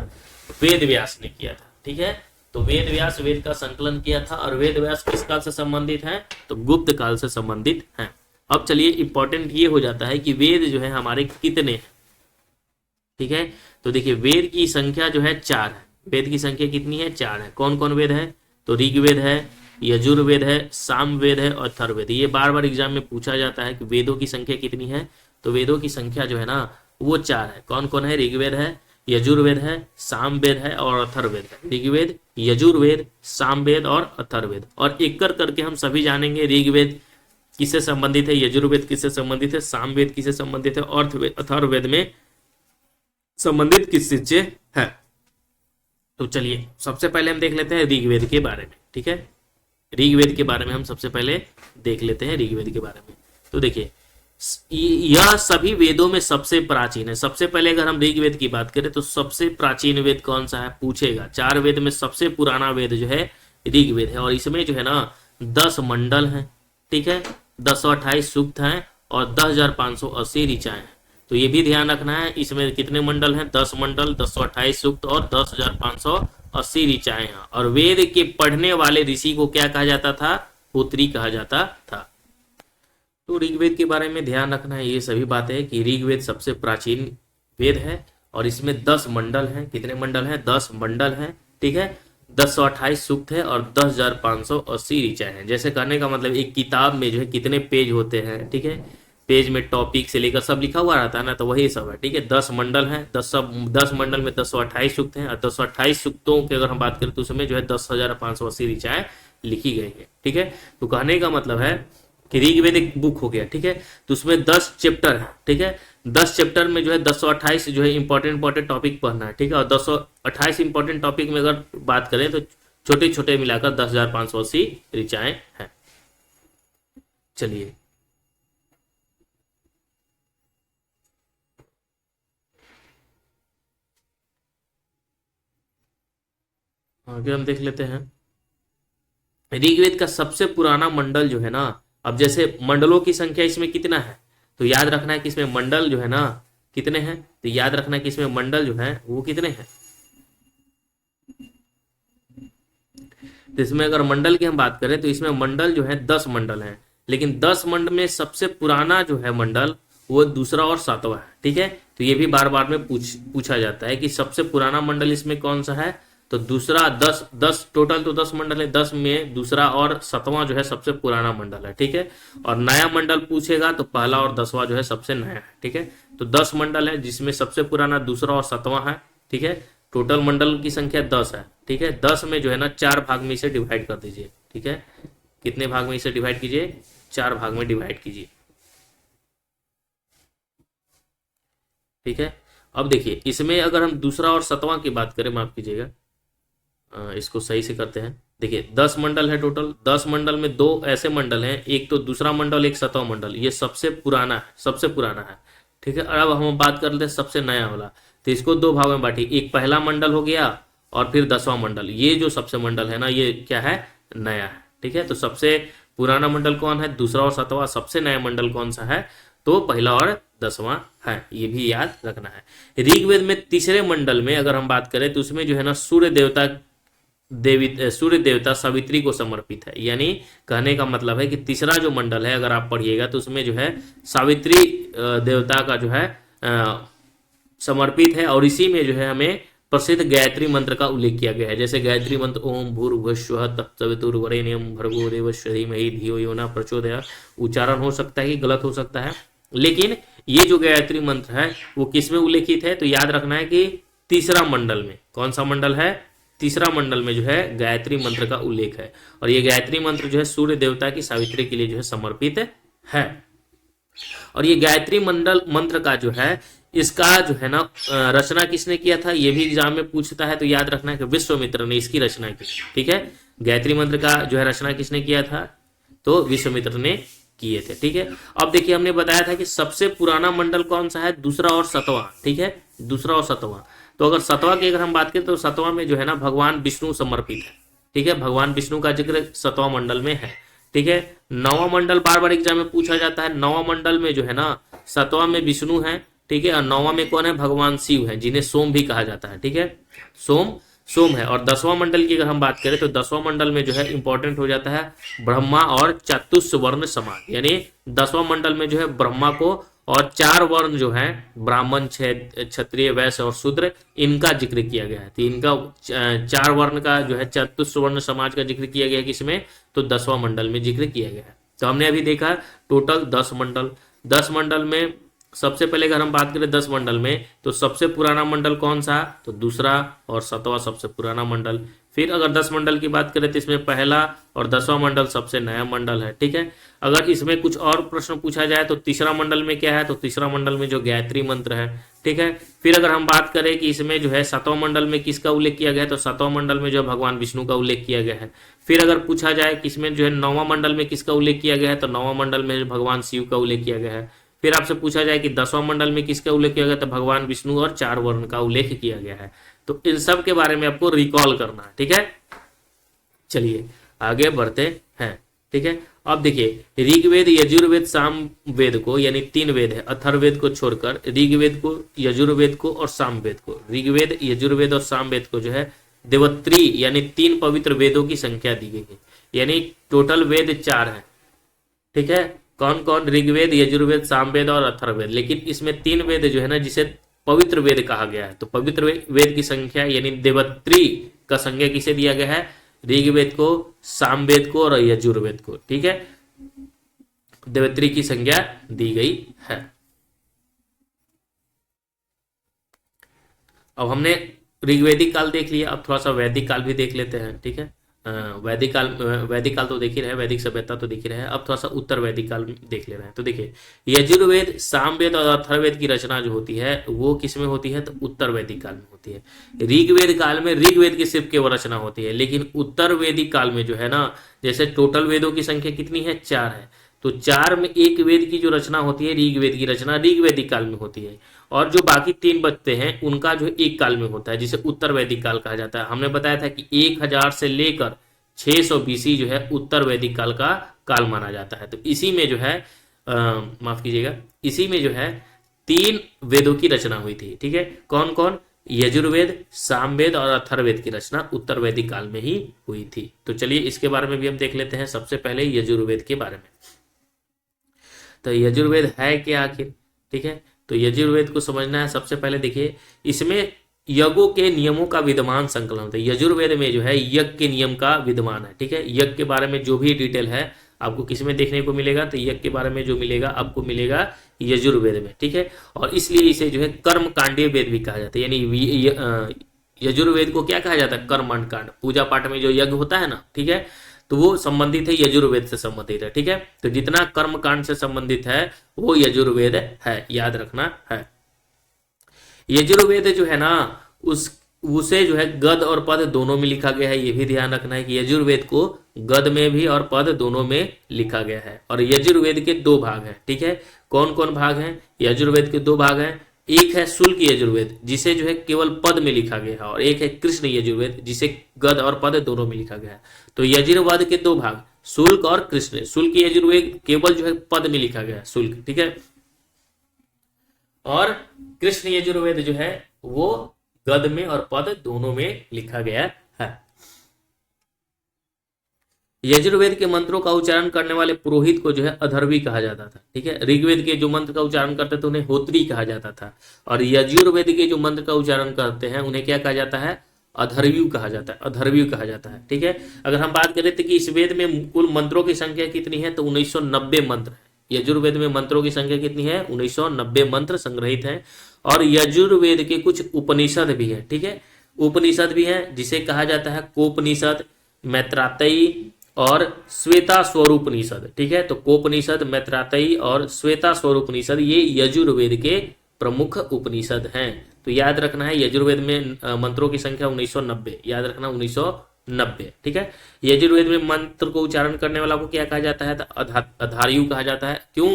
वेद व्यास ने किया था। ठीक है, तो वेद व्यास वेद का संकलन किया था। और वेद व्यास किस काल से संबंधित है? तो गुप्त काल से संबंधित है। अब चलिए, इंपॉर्टेंट ये हो जाता है कि वेद जो है हमारे कितने हैं। ठीक है, तो देखिए वेद की संख्या जो है 4 है। वेद की संख्या कितनी है? 4 है। कौन कौन वेद है? तो ऋग्वेद है, यजुर्वेद है, सामवेद है और अथर्ववेद। ये बार बार एग्जाम में पूछा जाता है कि वेदों की संख्या कितनी है। तो वेदों की संख्या जो है ना वो 4 है। कौन कौन है? ऋग्वेद है, यजुर्वेद है, सामवेद है और अथर्ववेद है। ऋग्वेद, यजुर्वेद, सामवेद और अथर्ववेद। और एक करके हम सभी जानेंगे ऋग्वेद किससे संबंधित है, यजुर्वेद किससे संबंधित है, सामवेद किससे संबंधित है और अथर्ववेद में संबंधित किस चीज से है। तो चलिए, सबसे पहले हम देख लेते हैं ऋग्वेद के बारे में। ठीक है, ऋग्वेद के बारे में हम सबसे पहले देख लेते हैं ऋग्वेद के बारे में। तो देखिए, यह सभी वेदों में सबसे प्राचीन है। सबसे पहले अगर हम ऋग्वेद की बात करें तो सबसे प्राचीन वेद कौन सा है पूछेगा। 4 वेद में सबसे पुराना वेद जो है ऋग्वेद है। और इसमें जो है ना 10 मंडल हैं। ठीक है, 1028 सूक्त हैं और 10,580 ऋचाएं हैं। तो ये भी ध्यान रखना है, इसमें कितने मंडल हैं? 10 मंडल, 1028 सूक्त और 10,580 ऋचाएं हैं। और वेद के पढ़ने वाले ऋषि को क्या कहा जाता था? होत्री कहा जाता था। तो ऋग्वेद के बारे में ध्यान रखना है ये सभी बातें कि ऋग्वेद सबसे प्राचीन वेद है और इसमें 10 मंडल हैं। कितने मंडल हैं? 10 मंडल हैं। ठीक है, 1028 सूक्त है और 10,580 ऋचाएं हैं। जैसे कहने का मतलब एक किताब में जो है कितने पेज होते हैं। ठीक है, पेज में टॉपिक से लेकर सब लिखा हुआ रहता है ना, तो वही सब है। ठीक है, 10 मंडल हैं, 10 मंडल में 1028 सूक्त हैं और 1028 सूक्तों की अगर हम बात करें तो उसमें जो है 10,580 ऋचाएं लिखी गई है। ठीक है, तो कहने का मतलब है कि ऋग्वेद एक बुक हो गया। ठीक है, तो उसमें 10 चैप्टर है। ठीक है, 10 चैप्टर में जो है 1028 जो है इंपॉर्टेंट टॉपिक पढ़ना है। ठीक है, और 1028 इंपॉर्टेंट टॉपिक में अगर बात करें तो छोटे छोटे मिलाकर 10,580 ऋचाएं हैं। चलिए, आगे हम देख लेते हैं ऋग्वेद का सबसे पुराना मंडल जो है ना, अब जैसे मंडलों की संख्या इसमें कितना है, तो याद रखना है कि इसमें मंडल जो है ना कितने हैं, तो याद रखना है कि इसमें मंडल जो है वो कितने हैं। तो इसमें अगर मंडल की हम बात करें तो इसमें मंडल जो है 10 मंडल हैं, लेकिन 10 मंडल में सबसे पुराना जो है मंडल वो दूसरा और सातवां है। ठीक है, तो ये भी बार बार में पूछा जाता है कि सबसे पुराना मंडल इसमें कौन सा है, तो दूसरा। 10 टोटल तो 10 मंडल है, 10 में दूसरा और सातवां जो है सबसे पुराना मंडल है। ठीक है, और नया मंडल पूछेगा तो पहला और 10वां जो है सबसे नया है। ठीक है, तो 10 मंडल है जिसमें सबसे पुराना दूसरा और सातवां है। ठीक है, टोटल मंडल की संख्या 10 है। ठीक है, 10 में जो है ना 4 भाग में इसे डिवाइड कर दीजिए। ठीक है, कितने भाग में इसे डिवाइड कीजिए, 4 भाग में डिवाइड कीजिए। ठीक है, अब देखिए इसमें अगर हम दूसरा और सातवां की बात करें, माफ कीजिएगा, इसको सही से करते हैं। देखिए 10 मंडल है टोटल, 10 मंडल में 2 ऐसे मंडल हैं, एक तो दूसरा मंडल, एक सातवां मंडल, ये सबसे पुराना है, सबसे पुराना है। ठीक है, और अब हम बात कर लेते हैं सबसे नया वाला, तो इसको 2 भाग में बांटिए, एक पहला मंडल हो गया और फिर 10वां मंडल। ये जो सबसे मंडल है ना ये क्या है, नया है। ठीक है, तो सबसे पुराना मंडल कौन है, दूसरा और सातवां। सबसे नया मंडल कौन सा है, तो पहला और 10वां है, ये भी याद रखना है। ऋग्वेद में तीसरे मंडल में अगर हम बात करें तो उसमें जो है ना सूर्य देवता सावित्री को समर्पित है। यानी कहने का मतलब है कि तीसरा जो मंडल है अगर आप पढ़िएगा तो उसमें जो है सावित्री देवता का जो है समर्पित है, और इसी में जो है हमें प्रसिद्ध गायत्री मंत्र का उल्लेख किया गया है। जैसे गायत्री मंत्र ओम भूर्भुवस्सुवः तत्सवितुर्वरेण्यं भर्गो देवस्य धीमहि धियो यो न प्रचोदयात्, उच्चारण हो सकता है कि गलत हो सकता है, लेकिन ये जो गायत्री मंत्र है वो किस में उल्लेखित है, तो याद रखना है कि तीसरा मंडल में। कौन सा मंडल है, तीसरा मंडल में जो है गायत्री मंत्र का उल्लेख है, और ये गायत्री मंत्र जो है सूर्य देवता की सावित्री के लिए जो है समर्पित है। और ये गायत्री मंडल मंत्र का जो है इसका जो है ना रचना किसने किया था, ये भी एग्जाम में पूछता है, तो याद रखना है कि विश्वामित्र ने इसकी रचना की। ठीक है, गायत्री मंत्र का जो है रचना किसने किया था, तो विश्वामित्र ने किए थे। ठीक है, अब देखिए हमने बताया था कि सबसे पुराना मंडल कौन सा है, दूसरा और सातवां। ठीक है, दूसरा और सातवां, तो अगर सातवां की अगर हम बात करें तो सातवां में जो है ना भगवान विष्णु समर्पित है। ठीक है, भगवान विष्णु का जिक्र सातवां मंडल में है। ठीक है, नौवां मंडल बार बार एग्जाम में पूछा जाता है, नौवां मंडल में जो है ना सातवां में विष्णु है। ठीक है, और नौवां में कौन है, भगवान शिव है, जिन्हें सोम भी कहा जाता है। ठीक है, सोम है। और 10वां मंडल की अगर हम बात करें तो 10वां मंडल में जो है इंपॉर्टेंट हो जाता है ब्रह्मा और चतुष्वर्ण समाज। यानी 10वां मंडल में जो है ब्रह्मा को और 4 वर्ण जो है ब्राह्मण, क्षत्रिय, वैश्य और शूद्र, इनका जिक्र किया गया है। तो इनका 4 वर्ण का जो है चतुष्वर्ण समाज का जिक्र किया गया है किसमें, तो 10वां मंडल में जिक्र किया गया है। तो हमने अभी देखा टोटल 10 मंडल। 10 मंडल में सबसे पहले अगर हम बात करें 10 मंडल में तो सबसे पुराना मंडल कौन सा, तो दूसरा और सातवां सबसे पुराना मंडल। फिर अगर 10 मंडल की बात करें तो इसमें पहला और 10वां मंडल सबसे नया मंडल है। ठीक है, अगर इसमें कुछ और प्रश्न पूछा जाए तो तीसरा मंडल में क्या है, तो तीसरा मंडल में जो गायत्री मंत्र है। ठीक है, फिर अगर हम बात करें कि इसमें जो है 7वां मंडल में किसका उल्लेख किया गया है, तो 7वां मंडल में जो भगवान विष्णु का उल्लेख किया गया है। फिर अगर पूछा जाए कि इसमें जो है 9वां मंडल में किसका उल्लेख किया गया है, तो 9वां मंडल में भगवान शिव का उल्लेख किया गया है। फिर आपसे पूछा जाए कि 10वां मंडल में किसका उल्लेख किया गया, तो भगवान विष्णु और 4 वर्ण का उल्लेख किया गया है। तो इन सब के बारे में आपको रिकॉल करना है। ठीक है, चलिए आगे बढ़ते हैं। ठीक है, अब देखिए ऋग्वेद, यजुर्वेद, सामवेद को, यानी 3 वेद है, अथर्ववेद को छोड़कर ऋग्वेद को, यजुर्वेद को और सामवेद को, ऋग्वेद, यजुर्वेद और सामवेद को जो है देवत्री यानी 3 पवित्र वेदों की संख्या दी गई है। यानी टोटल वेद 4 है। ठीक है, कौन कौन, ऋग्वेद, यजुर्वेद, सामवेद और अथर्ववेद। लेकिन इसमें 3 वेद जो है ना जिसे पवित्र वेद कहा गया है, तो पवित्र वेद की संख्या यानी देवत्री का संज्ञा किसे दिया गया है, ऋग्वेद को, सामवेद को और यजुर्वेद को। ठीक है, देवत्री की संज्ञा दी गई है। अब हमने ऋग्वेदिक काल देख लिया, अब थोड़ा सा वैदिक काल भी देख लेते हैं। ठीक है, वैदिक काल तो देख ही रहे हैं, वैदिक सभ्यता तो देख ही रहे हैं, अब थोड़ा सा उत्तर वैदिक काल देख ले रहे हैं। तो देखिए यजुर्वेद, सामवेद और अथर्ववेद की रचना जो होती है वो किस में होती है, तो उत्तर वैदिक काल में होती है। ऋग्वेद काल में ऋग्वेद की सिर्फ केवल रचना होती है, लेकिन उत्तर वैदिक काल में जो है ना, जैसे टोटल वेदों की संख्या कितनी है, 4 है, तो 4 में एक वेद की जो रचना होती है, ऋग्वेद की रचना ऋग्वेदिक काल में होती है, और जो बाकी 3 बचते हैं उनका जो एक काल में होता है, जिसे उत्तर वैदिक काल कहा जाता है। हमने बताया था कि 1000 से लेकर 600 बीसी जो है उत्तर वैदिक काल का काल माना जाता है। तो इसी में जो है माफ कीजिएगा, इसी में जो है 3 वेदों की रचना हुई थी। ठीक है, कौन कौन? यजुर्वेद, सामवेद और अथर्ववेद की रचना उत्तर वैदिक काल में ही हुई थी। तो चलिए इसके बारे में भी हम देख लेते हैं। सबसे पहले यजुर्वेद के बारे में। तो यजुर्वेद है क्या आखिर? ठीक है, तो यजुर्वेद को समझना है। सबसे पहले देखिए, इसमें यज्ञों के नियमों का विद्यमान संकलन होता है। यजुर्वेद में जो है यज्ञ के नियम का विद्यमान है। ठीक है, यज्ञ के बारे में जो भी डिटेल है आपको किस में देखने को मिलेगा? तो यज्ञ के बारे में जो मिलेगा आपको मिलेगा यजुर्वेद में। ठीक है, और इसलिए इसे जो है कर्म कांडीय वेद भी कहा जाता है। यानी यजुर्वेद को क्या कहा जाता है? कर्म कांड। पूजा पाठ में जो यज्ञ होता है ना, ठीक है, तो वो संबंधित है यजुर्वेद से संबंधित है। ठीक है, तो जितना कर्म कांड से संबंधित है वो यजुर्वेद है, याद रखना है। यजुर्वेद जो है ना, उसे जो है गद और पद दोनों में लिखा गया है। ये भी ध्यान रखना है कि यजुर्वेद को गद में भी और पद दोनों में लिखा गया है। और यजुर्वेद के 2 भाग हैं। ठीक है, कौन कौन भाग हैं? यजुर्वेद के 2 भाग हैं। एक है शुल्क यजुर्वेद, जिसे जो है केवल पद में लिखा गया है, और एक है कृष्ण यजुर्वेद, जिसे गद और पद दोनों में लिखा गया है। तो यजुर्वेद के 2 भाग, शुल्क और कृष्ण। शुल्क यजुर्वेद केवल जो है पद में लिखा गया है, शुल्क। ठीक है, और कृष्ण यजुर्वेद जो है वो गद में और पद दोनों में लिखा गया है। यजुर्वेद के मंत्रों का उच्चारण करने वाले पुरोहित को जो है अधर्वी कहा जाता था। ठीक है, ऋग्वेद के जो मंत्र का उच्चारण करते थे उन्हें होत्री कहा जाता था, और यजुर्वेद के जो मंत्र का उच्चारण करते हैं उन्हें क्या कहा जाता है? अधर्व्यू कहा जाता है, अधर्व्यू कहा जाता है। ठीक है, अगर हम बात करें तो कि इस वेद में कुल मंत्रों की संख्या कितनी है, तो 1990 मंत्र है। यजुर्वेद में मंत्रों की संख्या कितनी है? 1990 मंत्र संग्रहित हैं। और यजुर्वेद के कुछ उपनिषद भी हैं। ठीक है, उपनिषद भी हैं, जिसे कहा जाता है कोपनिषद, मैत्रातयी और श्वेता स्वरूपनिषद। ठीक है, तो कोपनिषद, मैत्रातयी और श्वेता स्वरूपनिषद ये यजुर्वेद के प्रमुख उपनिषद हैं। तो याद रखना है, यजुर्वेद में मंत्रों की संख्या 1990, याद रखना 1990। ठीक है, यजुर्वेद में मंत्र को उच्चारण करने वाला को क्या कहा जाता है? अधार्यु कहा जाता है। क्यों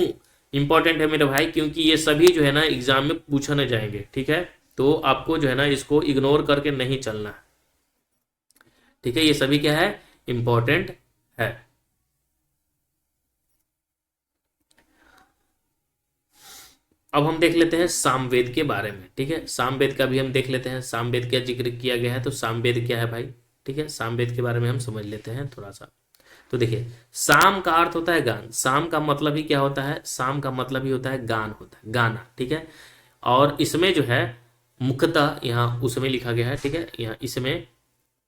इंपॉर्टेंट है मेरे भाई? क्योंकि ये सभी जो है ना एग्जाम में पूछने जाएंगे। ठीक है, तो आपको जो है ना इसको इग्नोर करके नहीं चलना है। ठीक है, ये सभी क्या है? इंपॉर्टेंट है। अब हम देख लेते हैं सामवेद के बारे में। ठीक है, सामवेद का भी हम देख लेते हैं। सामवेद का जिक्र किया गया है, तो सामवेद क्या है भाई? ठीक है, सामवेद के बारे में हम समझ लेते हैं थोड़ा सा। तो देखिए, साम का अर्थ होता है गान। साम का मतलब ही क्या होता है? साम का मतलब ही होता है गान, होता है गाना। ठीक है, और इसमें जो है मुख्यतः यहाँ उसमें लिखा गया है। ठीक है, यहाँ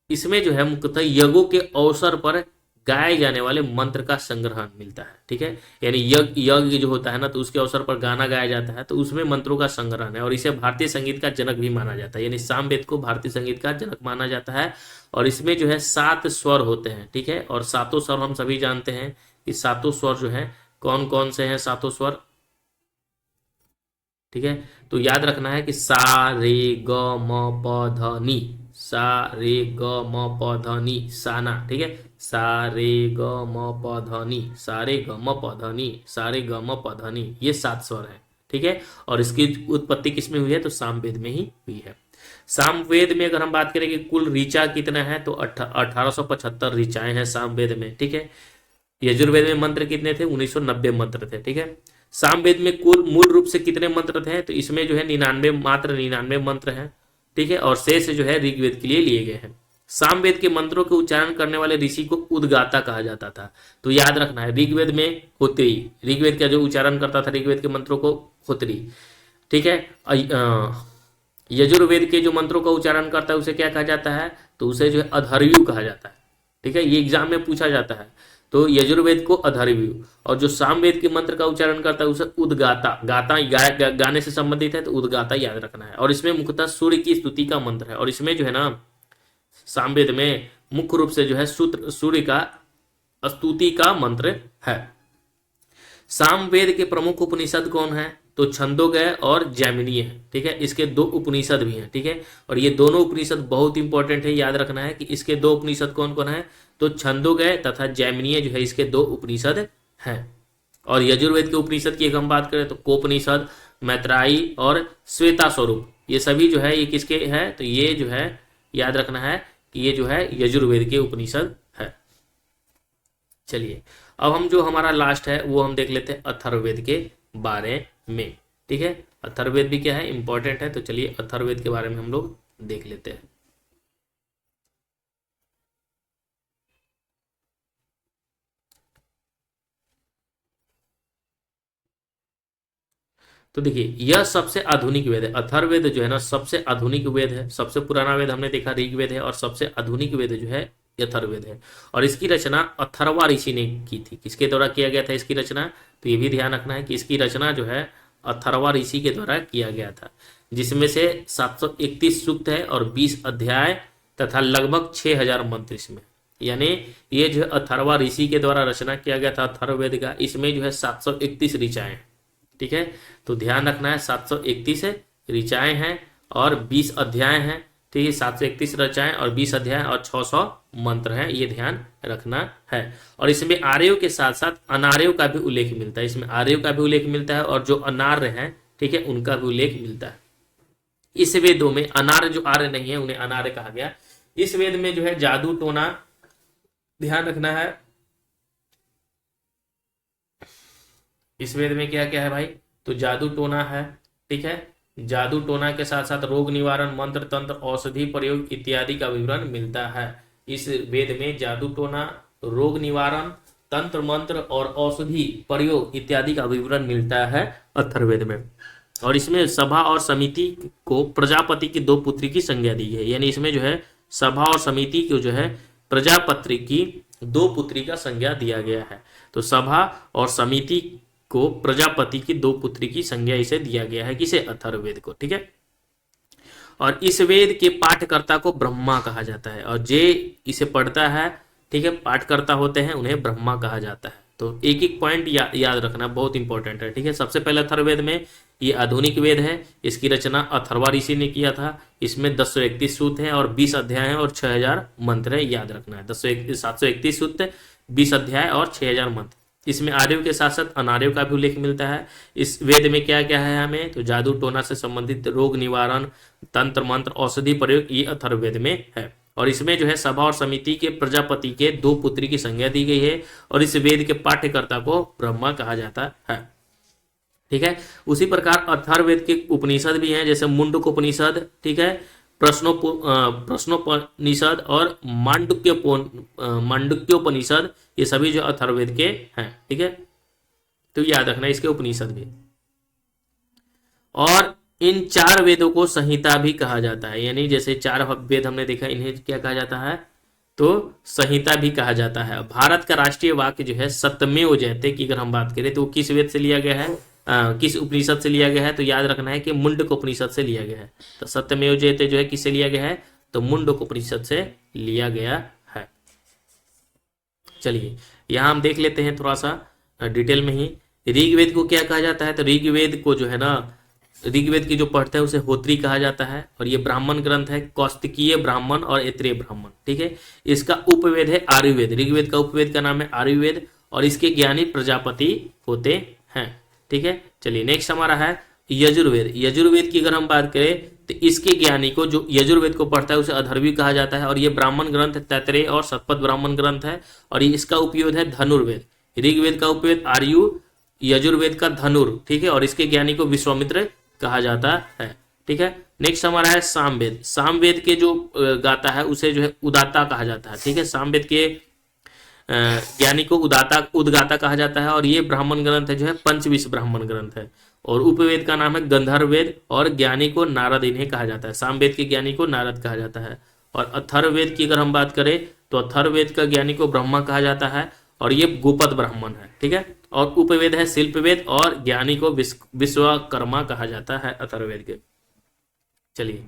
इसमें जो है मुख्यतः यज्ञों के अवसर पर गाए जाने वाले मंत्र का संग्रहण मिलता है। ठीक है, यानी यज्ञ जो होता है ना, तो उसके अवसर पर गाना गाया जाता है, तो उसमें मंत्रों का संग्रहण है। और इसे भारतीय संगीत का जनक भी माना जाता है, यानी सामवेद को भारतीय संगीत का जनक माना जाता है। और इसमें जो है 7 स्वर होते हैं। ठीक है, और 7 स्वर हम सभी जानते हैं कि 7 स्वर जो है कौन कौन से हैं 7 स्वर? ठीक है, तो याद रखना है कि सा रे ग म प ध नि, सा रे ग म प ध नि, साना। ठीक है, सा रे ग म प ध नि, सा रे ग म प ध नि, सा रे ग म प ध नि, ये 7 स्वर है। ठीक है, और इसकी उत्पत्ति किसमें हुई है? तो सामवेद में ही हुई है। सामवेद में अगर हम बात करें कि कुल ऋचा कितना है, तो 1875 ऋचाएं हैं सामवेद में। ठीक है, यजुर्वेद में मंत्र कितने थे? 1990 मंत्र थे। ठीक है, सामवेद में कुल मूल रूप से कितने मंत्र थे? तो इसमें जो है 99 मंत्र हैं। ठीक है, और शेष जो है ऋग्वेद के लिए लिए गए हैं। सामवेद के मंत्रों के उच्चारण करने वाले ऋषि को उद्गाता कहा जाता था। तो याद रखना है, ऋग्वेद में होत्री, ऋग्वेद का जो उच्चारण करता था ऋग्वेद के मंत्रों को, होत्री। ठीक है, यजुर्वेद के जो मंत्रों का उच्चारण करता है उसे क्या कहा जाता है? तो उसे जो है अधर्व्यू कहा जाता है। ठीक है, ये एग्जाम में पूछा जाता है। तो यजुर्वेद को अधर्व्यू, और जो सामवेद के मंत्र का उच्चारण करता है उसे उद्गाता, गाता गाने से संबंधित है, तो उद्गाता याद रखना है। और इसमें मुख्यतः सूर्य की स्तुति का मंत्र है। और इसमें जो है ना सामवेद में मुख्य रूप से जो है सूर्य का स्तुति का मंत्र है। सामवेद के प्रमुख उपनिषद कौन है? तो छंदोगय और जैमिनीय है। ठीक है, इसके 2 उपनिषद भी हैं। ठीक है, और ये दोनों उपनिषद बहुत इंपॉर्टेंट है, याद रखना है कि इसके 2 उपनिषद कौन कौन है? तो छंदोगय तथा जैमिनीय जो है इसके 2 उपनिषद हैं। और यजुर्वेद के उपनिषद की एक हम बात करें तो कोपनिषद, मैत्रेयी और श्वेता स्वरूप, ये सभी जो है ये किसके है, तो ये जो है याद रखना है कि ये जो है यजुर्वेद के उपनिषद है। चलिए अब हम जो हमारा लास्ट है वो हम देख लेते हैं अथर्ववेद के बारे में। ठीक है, अथर्ववेद भी क्या है, इंपॉर्टेंट है। तो चलिए अथर्ववेद के बारे में हम लोग देख लेते हैं। तो देखिए यह सबसे आधुनिक वेद है। अथर्ववेद जो है ना सबसे आधुनिक वेद है। सबसे पुराना वेद हमने देखा ऋग्वेद है और सबसे आधुनिक वेद जो है अथर्ववेद है। और इसकी रचना अथर्वा ऋषि ने की थी। किसके द्वारा किया गया था इसकी रचना, तो ये भी ध्यान रखना है कि इसकी रचना जो है अथर्वा ऋषि के द्वारा किया गया था, जिसमें से 731 सूक्त है और 20 अध्याय तथा लगभग 6000 मंत्र इसमें। यानी ये जो अथर्वा ऋषि के द्वारा रचना किया गया था अथर्ववेद का, इसमें जो है 731 ऋचाएं। ठीक है, तो ध्यान रखना है 731 ऋचाएं हैं और 20 अध्याय हैं। ठीक है, 731 ऋचाएं और 20 अध्याय और 600 मंत्र हैं, ये ध्यान रखना है। और इसमें आर्यों के साथ साथ अनार्यों का भी उल्लेख मिलता है। इसमें आर्यों का भी उल्लेख मिलता है और जो अनार्य हैं, ठीक है, उनका भी उल्लेख मिलता है। इस वेदों में अनार्य जो आर्य नहीं है उन्हें अनार्य कहा गया। इस वेद में जो है जादू टोना, ध्यान रखना है इस वेद में क्या क्या है भाई, तो जादू टोना है। ठीक है, जादू टोना के साथ साथ रोग निवारण, मंत्र तंत्र, औषधि प्रयोग इत्यादि का विवरण मिलता है। इस वेद में जादू टोना, रोग निवारण, तंत्र मंत्र और औषधि प्रयोग इत्यादि का विवरण मिलता है अथर्ववेद में। और इसमें सभा और समिति को प्रजापति की 2 पुत्री की संज्ञा दी है। यानी इसमें जो है सभा और समिति को जो है प्रजापति की 2 पुत्री का संज्ञा दिया गया है। तो सभा और समिति को प्रजापति की 2 पुत्री की संज्ञा इसे दिया गया है, किसे, अथर्ववेद को। ठीक है, और इस वेद के पाठकर्ता को ब्रह्मा कहा जाता है और जे इसे पढ़ता है, ठीक है, पाठकर्ता होते हैं, उन्हें ब्रह्मा कहा जाता है। तो एक एक पॉइंट याद रखना बहुत इंपॉर्टेंट है। ठीक है, सबसे पहले अथर्ववेद में ये आधुनिक वेद है। इसकी रचना अथर्वा ऋषि ने किया था। इसमें 1031 सूक्त हैं और 20 अध्याय हैं और 6000 मंत्र है, याद रखना है। 731 सूक्त, 20 अध्याय और 6000 मंत्र। इसमें आर्यों के साथ साथ अनार्यों का भी उल्लेख मिलता है। इस वेद में क्या क्या है हमें, तो जादू टोना से संबंधित, रोग निवारण, तंत्र मंत्र, औषधि प्रयोग, ये अथर्ववेद में है। और इसमें जो है सभा और समिति के प्रजापति के 2 पुत्री की संज्ञा दी गई है और इस वेद के पाठ्यकर्ता को ब्रह्मा कहा जाता है। ठीक है, उसी प्रकार अथर्ववेद के उपनिषद भी हैं, जैसे मुंडकोपनिषद, ठीक है, प्रश्नोपनिषद और मांडुक्योपनिषद, ये सभी जो अथर्ववेद के हैं। ठीक है, तो याद रखना इसके उपनिषद भी। और इन 4 वेदों को संहिता भी कहा जाता है। यानी जैसे 4 वेद हमने देखा, इन्हें क्या कहा जाता है, तो संहिता भी कहा जाता है। भारत का राष्ट्रीय वाक्य जो है सत्यमेव जयते की अगर हम बात करें तो किस वेद से लिया गया है, किस उपनिषद से लिया गया है, तो याद रखना है कि मुंडकोपनिषद से लिया गया है। तो सत्यमेव जयते जो है किससे लिया गया है, तो मुंडकोपनिषद से लिया गया है। चलिए यहाँ हम देख लेते हैं थोड़ा सा डिटेल में ही। ऋग्वेद को क्या कहा जाता है, तो ऋग्वेद को जो है ना, ऋग्वेद की जो पढ़ते हैं उसे होत्री कहा जाता है और ये ब्राह्मण ग्रंथ है, कौस्तिकीय ब्राह्मण और ऐत्रेय ब्राह्मण। ठीक है, इसका उपवेद है आयुर्वेद। ऋग्वेद का उपवेद का नाम है आयुर्वेद और इसके ज्ञानी प्रजापति होते हैं। ठीक है, चलिए नेक्स्ट हमारा है यजुर्वेद। यजुर्वेद की अगर हम बात करें तो इसके ज्ञानी को, जो यजुर्वेद को पढ़ता है, उसे अधर्वी कहा जाता है और ये ब्राह्मण ग्रंथ तैतरेय और शतपथ ब्राह्मण ग्रंथ है और इसका उपयोग है धनुर्वेद। ऋग्वेद का उपवेद आर्यु, यजुर्वेद का धनुर। ठीक है, और इसके ज्ञानी को विश्वामित्र कहा जाता है। ठीक है, नेक्स्ट हमारा है सामवेद। सामवेद के जो गाता है उसे जो है उदाता कहा जाता है। ठीक है, सामवेद के ज्ञानी को उदगाता कहा जाता है और ये ब्राह्मण ग्रंथ है जो है पंचविश ब्राह्मण ग्रंथ है। और उपवेद का नाम है गंधर्ववेद और ज्ञानी को नारद इन्हें कहा जाता है। सामवेद के ज्ञानी को नारद कहा जाता है। और अथर्ववेद की अगर हम बात करें तो अथर्ववेद का ज्ञानी को ब्रह्मा कहा जाता है और ये गोपद ब्राह्मण है। ठीक है, और उपवेद है शिल्पवेद और ज्ञानी को विश्वकर्मा कहा जाता है अथर्ववेद के। चलिए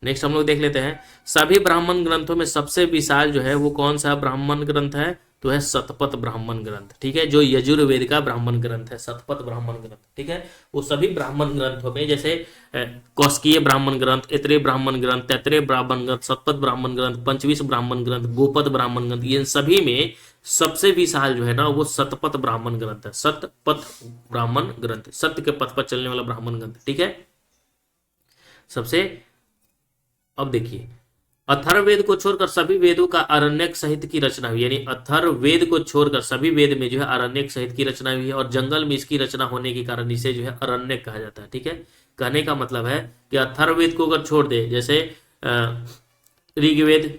नेक्स्ट हम लोग देख लेते हैं। सभी ब्राह्मण ग्रंथों में सबसे विशाल जो है वो कौन सा ब्राह्मण ग्रंथ है, तो है शतपथ ब्राह्मण ग्रंथ। ठीक है, जो यजुर्वेद का ब्राह्मण ग्रंथ है, शतपथ ब्राह्मण ग्रंथ। ठीक है, वो सभी ब्राह्मण ग्रंथों में जैसे कौस्कीय ब्राह्मण ग्रंथ, ऐत्रेय ब्राह्मण ग्रंथ, तैत्रेय ब्राह्मण ग्रंथ, शतपथ ब्राह्मण ग्रंथ, पंचविश ब्राह्मण ग्रंथ, गोपद ब्राह्मण ग्रंथ, इन सभी में सबसे विशाल जो है ना वो सतपथ ब्राह्मण ग्रंथ है, सतपथ ब्राह्मण ग्रंथ, सत्य के पथ पर चलने वाला ब्राह्मण ग्रंथ, ठीक है सबसे। अब देखिए, अथर्ववेद को छोड़कर सभी वेदों का आरण्यक सहित की रचना हुई, यानी अथर्ववेद को छोड़कर सभी वेद में जो है आरण्यक सहित की रचना हुई है, और जंगल में इसकी रचना होने के कारण इसे जो है अरण्यक कहा जाता है, ठीक है। कहने का मतलब है कि अथर्ववेद को अगर छोड़ दे, जैसे ऋग्वेद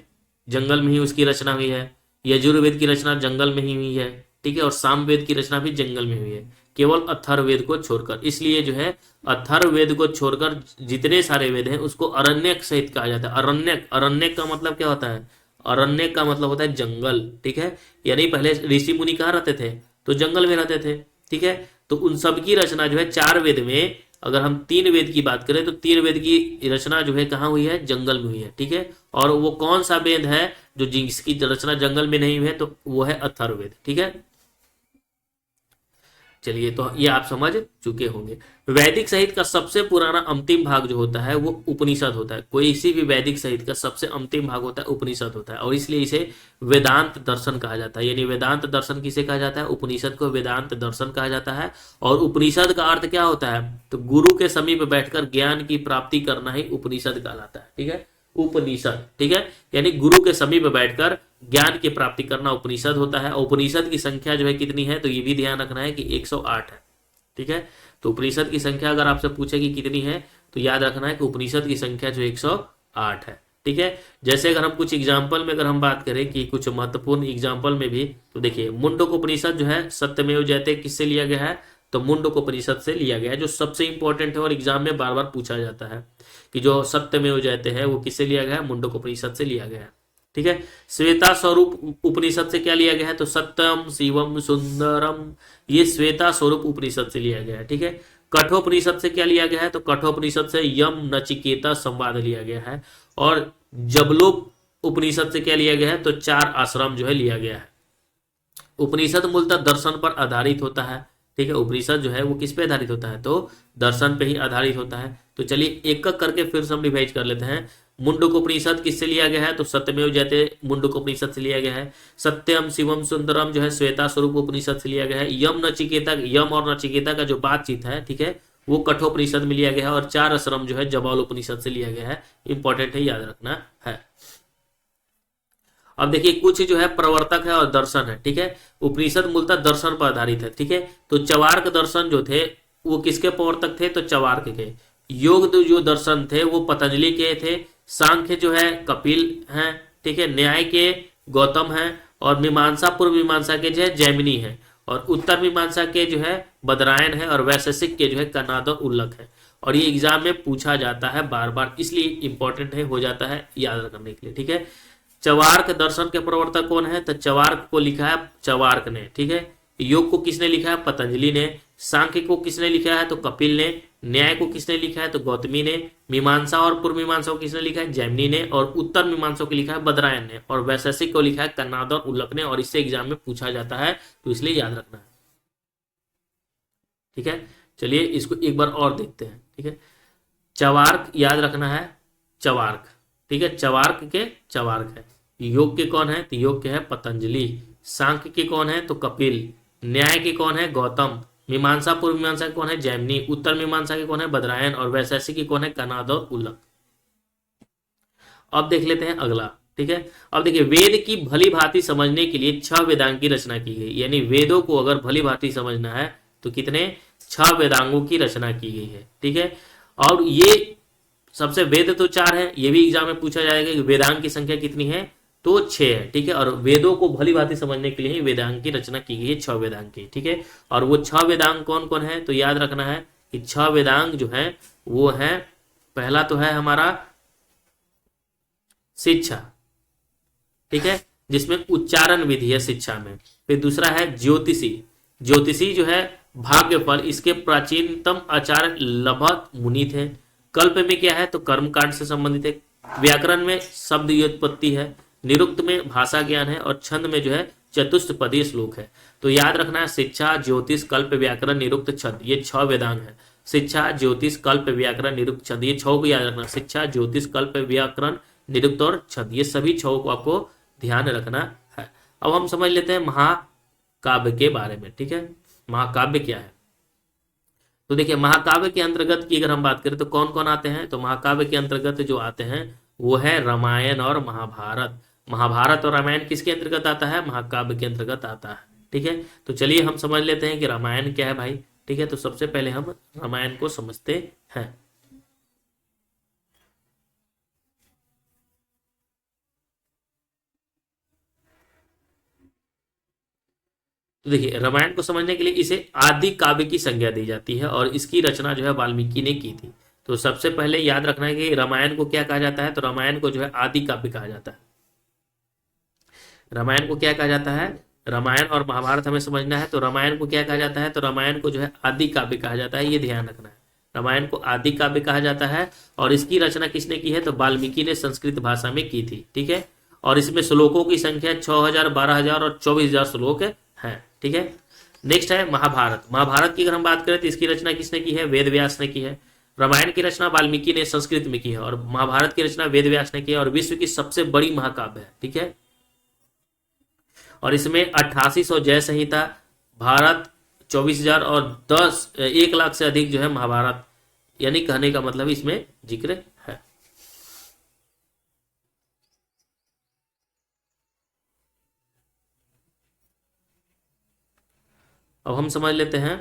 जंगल में ही उसकी रचना हुई है, यजुर्वेद की रचना जंगल में ही हुई है, ठीक है, और सामवेद की रचना भी जंगल में हुई है, केवल अथर्ववेद को छोड़कर। इसलिए जो है अथर्ववेद को छोड़कर जितने सारे वेद हैं उसको अरण्यक सहित कहा जाता है। अरण्यक, अरण्यक का मतलब क्या होता है? अरण्यक का मतलब होता है जंगल, ठीक है। यानी पहले ऋषि मुनि कहाँ रहते थे? तो जंगल में रहते थे, ठीक है। तो उन सब की रचना जो है चार वेद में, अगर हम तीन वेद की बात करें तो तीन वेद की रचना जो है कहाँ हुई है? जंगल में हुई है, ठीक है। और वो कौन सा वेद है जो जिसकी रचना जंगल में नहीं हुई है? तो वो है अथर्ववेद, ठीक है। चलिए, तो ये आप समझ चुके होंगे। वैदिक साहित्य का सबसे पुराना अंतिम भाग जो होता है वो उपनिषद होता है। कोई इसी भी वैदिक साहित्य का सबसे अंतिम भाग होता है उपनिषद होता है, और इसलिए इसे वेदांत दर्शन कहा जाता है। यानी वेदांत दर्शन किसे कहा जाता है? उपनिषद को वेदांत दर्शन कहा जाता है। और उपनिषद का अर्थ क्या होता है? तो गुरु के समीप बैठकर ज्ञान की प्राप्ति करना ही उपनिषद कहलाता है, ठीक है। उपनिषद, ठीक है, यानी गुरु के समीप बैठकर ज्ञान की प्राप्ति करना उपनिषद होता है। उपनिषद की संख्या जो है कितनी है? तो ये भी ध्यान रखना है कि 108 है, ठीक है। तो उपनिषद की संख्या अगर आपसे पूछे कि कितनी है, तो याद रखना है कि उपनिषद की संख्या जो 108 है, ठीक है। जैसे अगर हम कुछ एग्जाम्पल में अगर हम बात करें कि कुछ महत्वपूर्ण एग्जाम्पल में भी, तो देखिए मुंडकोपनिषद जो है सत्यमेव जयते किससे लिया गया है? तो मुंडकोपनिषद से लिया गया है, जो सबसे इंपॉर्टेंट है और एग्जाम में बार बार पूछा जाता है कि जो सत्यमेव जयते है वो किससे लिया गया है? मुंडकोपनिषद से लिया गया है, ठीक है। श्वेता स्वरूप उपनिषद से क्या लिया गया है? तो सत्यम शिवम सुंदरम, ये श्वेता स्वरूप उपनिषद से लिया गया है, ठीक है। कठोपनिषद से क्या लिया गया है? तो कठोपनिषद से यम नचिकेता संवाद लिया गया है। और जबलोक उपनिषद से क्या लिया गया है? तो चार आश्रम जो है लिया गया है। उपनिषद मूलतः दर्शन पर आधारित होता है, ठीक है। उपनिषद जो है वो किस पे आधारित होता है? तो दर्शन पे ही आधारित होता है। तो चलिए एक एक करके फिर से हम रिवाइज कर लेते हैं। मुंडकोपनिषद किससे लिया गया है? तो सत्यमेव जयते मुंडकोपनिषद से लिया गया है। सत्यम शिवम सुंदरम जो है श्वेता स्वरूप उपनिषद से लिया गया है। यम नचिकेता, यम और नचिकेता का जो बातचीत है, ठीक है, वो कठोपनिषद में लिया गया है। और चार आश्रम जो है जबाल उपनिषद से लिया गया है। इंपॉर्टेंट है, याद रखना है। अब देखिए कुछ जो है प्रवर्तक है और दर्शन है, ठीक है। उपनिषद मूलतः दर्शन पर आधारित है, ठीक है। तो चवार्क दर्शन जो थे वो किसके प्रवर्तक थे? तो चवार्क के। योग जो दर्शन थे वो पतंजलि के थे। सांख्य जो है कपिल हैं, ठीक है। न्याय के गौतम हैं। और मीमांसा पूर्व मीमांसा के जो है जैमिनी है। और उत्तर मीमांसा के जो है बदरायन है। और वैशेषिक के जो है कनाद और उल्लक है। और ये एग्जाम में पूछा जाता है बार बार, इसलिए इंपॉर्टेंट है, हो जाता है याद रखने के लिए, ठीक है। चवार्क दर्शन के प्रवर्तक कौन है? तो चवार्क को लिखा है चवार्क ने, ठीक है। योग को किसने लिखा है? पतंजलि ने। सांख्य को किसने लिखा है? तो कपिल ने। न्याय को किसने लिखा है? तो गौतमी ने। मीमांसा और पूर्व मीमांसा को किसने लिखा है? जैमिनी ने। और उत्तर मीमांसा को लिखा है बदरायन ने। और वैशेषिक को लिखा है कन्नाद और उल्लक ने। और इससे एग्जाम में पूछा जाता है, तो इसलिए याद रखना है, ठीक है। चलिए इसको एक बार और देखते हैं, ठीक है। चवार्क याद रखना है, चवार्क, ठीक है। चवार्क के चवार्क है। योग के कौन है? तो योग के है पतंजलि। सांख्य के कौन है? तो कपिल। न्याय के कौन है? गौतम। मीमांसा पूर्व मीमांसा के कौन है? जैमिनी। उत्तर मीमांसा के कौन है? बदरायन। और वैशेषिक की कौन है? कनाद और उल्लक। अब देख लेते हैं अगला, ठीक है। अब देखिए वेद की भली भांति समझने के लिए 6 वेदांग की रचना की गई। यानी वेदों को अगर भली भांति समझना है तो कितने? 6 वेदांगों की रचना की गई है, ठीक है। और ये सबसे वेद तो 4 है, ये भी एग्जाम में पूछा जाएगा कि वेदांग की संख्या कितनी है? तो 6 है, ठीक है। और वेदों को भली भांति समझने के लिए ही वेदांग की रचना की गई है, 6 वेदांग की, ठीक है। और वो 6 वेदांग कौन कौन है? तो याद रखना है कि 6 वेदांग जो है वो है, पहला तो है हमारा शिक्षा, ठीक है, जिसमें उच्चारण विधि है शिक्षा में। फिर दूसरा है ज्योतिषी। ज्योतिषी जो है भाग्यफल, इसके प्राचीनतम आचार्य लभत मुनि थे। कल्प में क्या है? तो कर्मकांड से संबंधित है। व्याकरण में शब्द व्युत्पत्ति है। निरुक्त में भाषा ज्ञान है। और छंद में जो है चतुष्पदीय श्लोक है। तो याद रखना है शिक्षा, ज्योतिष, कल्प, व्याकरण, निरुक्त, छंद, ये 6 वेदांग है। शिक्षा, ज्योतिष, कल्प, व्याकरण, निरुक्त, छंद, ये 6 को याद रखना। शिक्षा, ज्योतिष, कल्प, व्याकरण, निरुक्त और छंद, ये सभी 6 को आपको ध्यान रखना है। अब हम समझ लेते हैं महाकाव्य के बारे में। ठीक है, महाकाव्य क्या है? तो देखिए, महाकाव्य के अंतर्गत की अगर हम बात करें तो कौन कौन आते हैं, तो महाकाव्य के अंतर्गत जो आते हैं वो है रामायण और महाभारत। महाभारत और रामायण किसके अंतर्गत आता है? महाकाव्य के अंतर्गत आता है। ठीक है, तो चलिए हम समझ लेते हैं कि रामायण क्या है भाई। ठीक है, तो सबसे पहले हम रामायण को समझते हैं। तो देखिए, रामायण को समझने के लिए इसे आदि काव्य की संज्ञा दी जाती है और इसकी रचना जो है वाल्मीकि ने की थी। तो सबसे पहले याद रखना है कि रामायण को क्या कहा जाता है, तो रामायण को जो है आदि काव्य कहा जाता है। रामायण को क्या कहा जाता है? रामायण और महाभारत हमें समझना है। तो रामायण को क्या कहा जाता है? तो रामायण को जो है आदि काव्य कहा जाता है, ये ध्यान रखना है। रामायण को आदि काव्य कहा जाता है और इसकी रचना किसने की है? तो वाल्मीकि ने संस्कृत भाषा में की थी। ठीक है, और इसमें श्लोकों की संख्या 6000, 12000 और 24000 श्लोक है। ठीक है, नेक्स्ट है महाभारत। महाभारत की अगर हम बात करें तो इसकी रचना किसने की है? वेद व्यास ने की है। रामायण की रचना वाल्मीकि ने संस्कृत में की है और महाभारत की रचना वेद व्यास ने की है और विश्व की सबसे बड़ी महाकाव्य है। ठीक है, और इसमें 8800 जय संहिता, भारत 24000 और 1 लाख से अधिक जो है महाभारत, यानी कहने का मतलब इसमें जिक्र है। अब हम समझ लेते हैं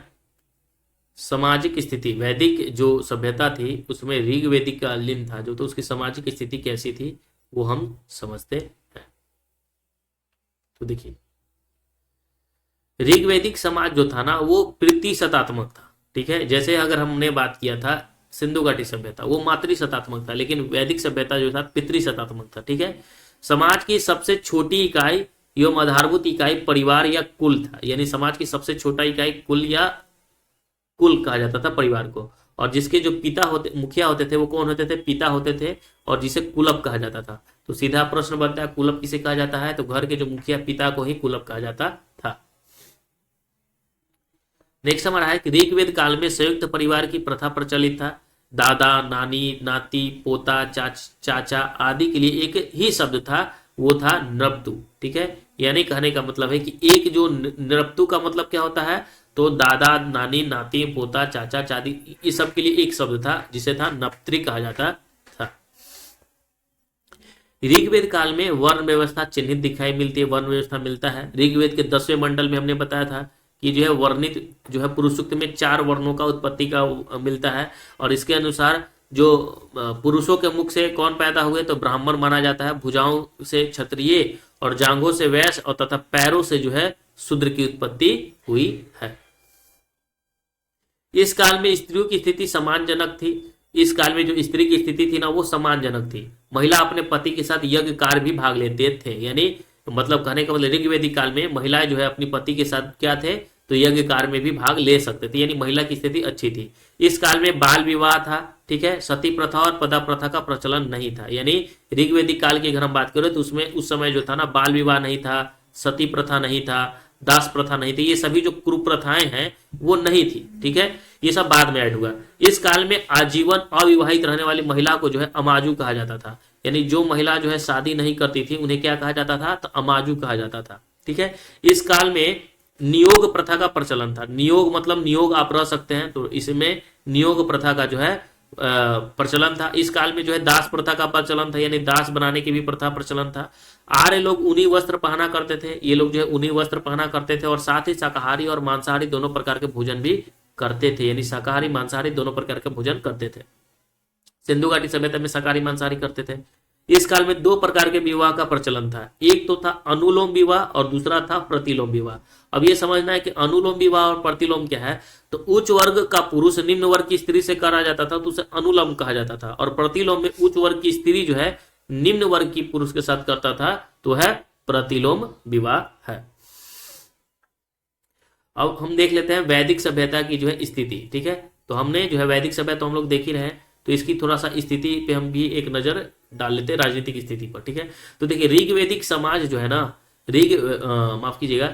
सामाजिक स्थिति। वैदिक जो सभ्यता थी उसमें ऋग्वेदिक का लिंग था जो, तो उसकी सामाजिक स्थिति कैसी थी वो हम समझते हैं। तो देखिए, ऋग्वेदिक समाज जो था ना वो पितृसत्तात्मक था। ठीक है, जैसे अगर हमने बात किया था सिंधु घाटी सभ्यता, वो मातृसत्तात्मक था, लेकिन वैदिक सभ्यता जो था पितृसत्तात्मक था। ठीक है, समाज की सबसे छोटी इकाई एवं आधारभूत इकाई परिवार या कुल था, यानी समाज की सबसे छोटा इकाई कुल या कुल कहा जाता था परिवार को। और जिसके जो पिता होते, मुखिया होते थे, वो कौन होते थे? पिता होते थे, और जिसे कुलप कहा जाता था। तो सीधा प्रश्न बनता है, कुलप किसे कहा जाता है? तो घर के जो मुखिया पिता को ही कुलप कहा जाता था। नेक्स्ट हमारा है कि ऋग्वेद काल में संयुक्त परिवार की प्रथा प्रचलित था। दादा, नानी, नाती, पोता, चाचा आदि के लिए एक ही शब्द था, वो था नृपतु। ठीक है, यानी कहने का मतलब है कि एक जो नृपतु का मतलब क्या होता है? तो दादा, नानी, नाती, पोता, चाचा, चाची, इस सब के लिए एक शब्द था जिसे था नप्त्री कहा जाता था। ऋग्वेद काल में वर्ण व्यवस्था चिन्हित दिखाई मिलती है, वर्ण व्यवस्था मिलता है। ऋग्वेद के 10वें मंडल में हमने बताया था कि जो है वर्णित जो है पुरुष सूक्त में 4 वर्णों का उत्पत्ति का मिलता है और इसके अनुसार जो पुरुषों के मुख से कौन पैदा हुए? तो ब्राह्मण माना जाता है। भुजाओं से क्षत्रिय और जांघों से वैश्य और तथा पैरों से जो है शूद्र की उत्पत्ति हुई है। इस काल में स्त्रियों की स्थिति सम्मानजनक थी। इस काल में जो स्त्री की स्थिति थी ना वो सम्मानजनक थी। महिला अपने पति के साथ यज्ञ कार्य भी भाग लेते थे, यानी मतलब कहने का मतलब ऋग्वेदिक काल में महिलाएं जो है अपनी पति के साथ क्या थे? तो यज्ञ कार्य में भी भाग ले सकते थे, यानी महिला की स्थिति अच्छी थी। इस काल में बाल विवाह था। ठीक है, सती प्रथा और पदा प्रथा का प्रचलन नहीं था, यानी ऋग्वेदिक काल की अगर हम बात करें तो उसमें उस समय जो था ना बाल विवाह नहीं था, सती प्रथा नहीं था, दास प्रथा नहीं थी, ये सभी जो कुप्रथाएं हैं वो नहीं थी। ठीक है, ये सब बाद में ऐड हुआ। इस काल में आजीवन अविवाहित रहने वाली महिला को जो है अमाजू कहा जाता था, यानी जो महिला जो है शादी नहीं करती थी उन्हें क्या कहा जाता था? तो अमाजू कहा जाता था। ठीक है, इस काल में नियोग प्रथा का प्रचलन था। नियोग मतलब नियोग आप रह सकते हैं, तो इसमें नियोग प्रथा का जो है प्रचलन था। इस काल में जो है दास प्रथा का प्रचलन था, यानी दास बनाने की भी प्रथा प्रचलन था। आर्य लोग ऊनी वस्त्र पहना करते थे, ये लोग जो है ऊनी वस्त्र पहना करते थे और साथ ही शाकाहारी और मांसाहारी दोनों प्रकार के भोजन भी करते थे, यानी शाकाहारी मांसाहारी दोनों प्रकार के भोजन करते थे। सिंधु घाटी सभ्यता में शाकाहारी मांसाहारी करते थे। इस काल में 2 प्रकार के विवाह का प्रचलन था, एक तो था अनुलोम विवाह और दूसरा था प्रतिलोम विवाह। अब ये समझना है कि अनुलोम विवाह और प्रतिलोम क्या है। तो उच्च वर्ग का पुरुष निम्न वर्ग की स्त्री से करा जाता था तो उसे अनुलोम कहा जाता था, और प्रतिलोम में उच्च वर्ग की स्त्री जो है निम्न वर्ग की पुरुष के साथ करता था तो है प्रतिलोम विवाह है। अब हम देख लेते हैं वैदिक सभ्यता की जो है स्थिति। ठीक है, तो हमने जो है वैदिक सभ्यता हम लोग देख ही रहे हैं, तो इसकी थोड़ा सा स्थिति पे हम भी एक नजर डाल लेते हैं, राजनीतिक स्थिति पर। ठीक है, तो देखिए ऋग्वेदिक समाज जो है ना, माफ कीजिएगा,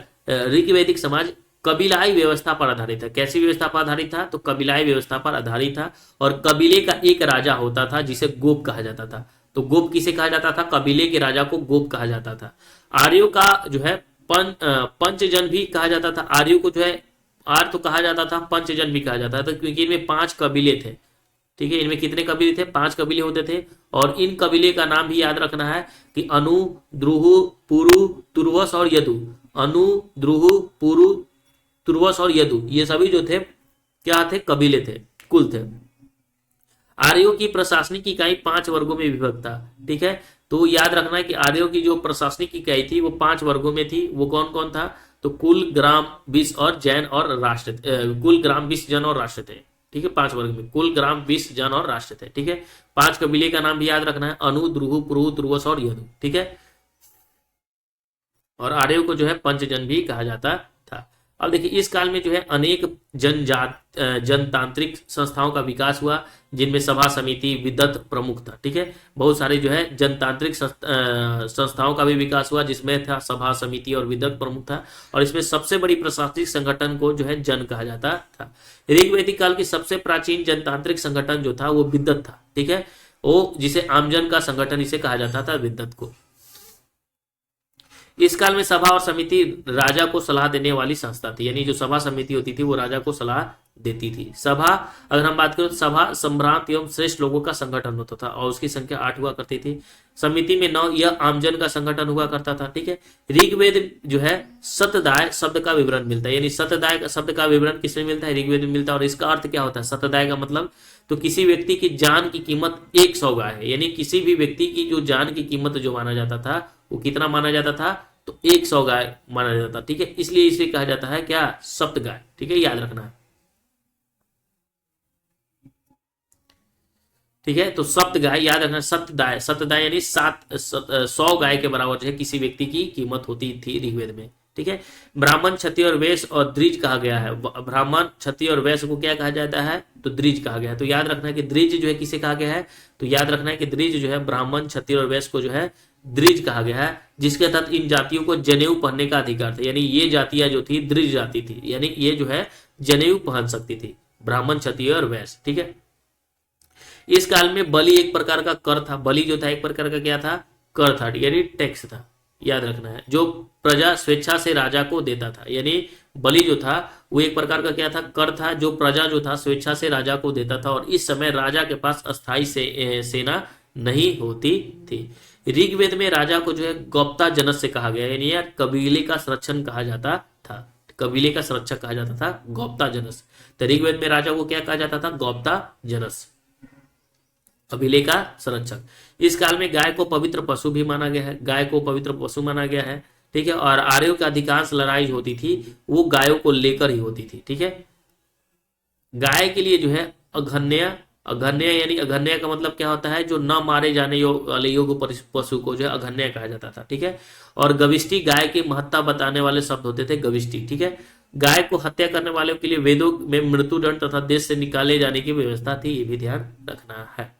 ऋग्वेदिक समाज कबीलाई व्यवस्था पर आधारित है। कैसी व्यवस्था पर आधारित था? तो कबीलाई व्यवस्था पर आधारित था और कबीले का एक राजा होता था जिसे गोप कहा जाता था। तो गोप किसे कहा जाता था? कबीले के राजा को गोप कहा जाता था। आर्यों का जो है पंचजन भी कहा जाता था। आर्यों को जो है आर्य तो कहा जाता था, पंचजन भी कहा जाता था क्योंकि इनमें 5 कबीले थे। ठीक है, इनमें कितने कबीले थे? 5 कबीले होते थे। और इन कबीले का नाम भी याद रखना है कि अनु, द्रुहु, पुरु, तुर्वस और यदु। अनु, द्रुहु, पुरु, तुर्वस और यदु, ये सभी जो थे क्या थे? कबीले थे, कुल थे। आर्यों की प्रशासनिक इकाई 5 वर्गों में विभक्त था। ठीक है, तो याद रखना है कि आर्यों की जो प्रशासनिक इकाई थी वो 5 वर्गों में थी। वो कौन कौन था? तो कुल, ग्राम, विष और जैन और राष्ट्र। कुल, ग्राम, विष, जन और राष्ट्र थे। ठीक है, 5 वर्ग में कुल, ग्राम, विष, जन और राष्ट्र थे। ठीक है, 5 कबीले का नाम भी याद रखना है, अनु, द्रुहु, पुरु, तुर्वस और यदु। ठीक है, और आर्यों को जो है पंचजन भी कहा जाता था। अब देखिए, इस काल में जो है अनेक जनतांत्रिक संस्थाओं का विकास हुआ, जिनमें सभा, समिति, विदत प्रमुख था। ठीक है, बहुत सारे जो है जनतांत्रिक संस्थाओं का भी विकास हुआ, जिसमें था सभा, समिति और विदत प्रमुख था। और इसमें सबसे बड़ी प्रशासनिक संगठन को जो है जन कहा जाता था। ऋग्वैदिक काल की सबसे प्राचीन जनतांत्रिक संगठन जो था वो विदत था। ठीक है, वो जिसे आमजन का संगठन इसे कहा जाता था, विदत को। इस काल में सभा और समिति राजा को सलाह देने वाली संस्था थी, यानी जो सभा समिति होती थी वो राजा को सलाह देती थी। सभा, अगर हम बात करें तो सभा सम्राट एवं श्रेष्ठ लोगों का संगठन होता था और उसकी संख्या 8 हुआ करती थी। समिति में 9, यह आमजन का संगठन हुआ करता था। ठीक है, ऋग्वेद जो है सतदाय शब्द का विवरण मिलता है, यानी सतदाय शब्द का विवरण किसमें मिलता है? ऋग्वेद में मिलता है। और इसका अर्थ क्या होता है सतदाय का मतलब? तो किसी व्यक्ति की जान की कीमत 100 गाय है, यानी किसी भी व्यक्ति की जो जान की कीमत जो माना जाता था वो कितना माना जाता था? तो 100 गाय माना जाता। ठीक है, इसलिए इसे कहा जाता है क्या? सप्त गाय। ठीक है, याद रखना है। ठीक है, तो सप्त गाय याद रखना। सप्तदाय, सप्तदाय यानी 100 गाय के बराबर जो है किसी व्यक्ति की कीमत होती थी ऋग्वेद में। ठीक है, ब्राह्मण, क्षत्रिय और वैश्य और द्विज कहा गया है। ब्राह्मण, क्षत्रिय और वैश्य को क्या कहा जाता है? तो द्विज कहा गया है। तो याद रखना है कि द्विज जो है किसे कहा गया है? तो याद रखना है कि द्विज जो है ब्राह्मण, क्षत्रिय और वैश्य को जो है द्विज कहा गया है, जिसके तहत इन जातियों को जनेऊ पहनने का अधिकार था। यानी ये जातियां जो थी द्विज जाति थी, यानी ये जो है जनेऊ पहन सकती थी, ब्राह्मण, क्षत्रिय और वैश्य। ठीक है, इस काल में बलि एक प्रकार का कर था। बलि जो था एक प्रकार का क्या था? कर था, यानी टैक्स था। याद रखना है, जो प्रजा स्वेच्छा से राजा को देता था, यानी बलि जो था वो एक प्रकार का क्या था? कर था, जो प्रजा जो था स्वेच्छा से राजा को देता था। और इस समय राजा के पास अस्थायी सेना नहीं होती थी। ऋग्वेद में राजा को जो है गौप्ता जनस से कहा गया, यानी यार कबीले का संरक्षण कहा जाता था। कबीले का संरक्षक कहा जाता था गौप्ता जनस। तो ऋग्वेद में राजा को क्या कहा जाता था? गौप्ता जनस, कबीले का संरक्षक। इस काल में गाय को पवित्र पशु भी माना गया है, गाय को पवित्र पशु माना गया है। ठीक है, और आर्यों की अधिकांश लड़ाई होती थी वो गायों को लेकर ही होती थी। ठीक है, गाय के लिए जो है अघन्य, अघन्य यानी अघन्य का मतलब क्या होता है? जो न मारे जाने वाले योग्य पशु को जो है अघन्य कहा जाता था। ठीक है, और गविष्टि गाय की महत्ता बताने वाले शब्द होते थे, गविष्टि। ठीक है, गाय को हत्या करने वालों के लिए वेदों में मृत्युदंड तथा देश से निकाले जाने की व्यवस्था थी, ये भी ध्यान रखना है।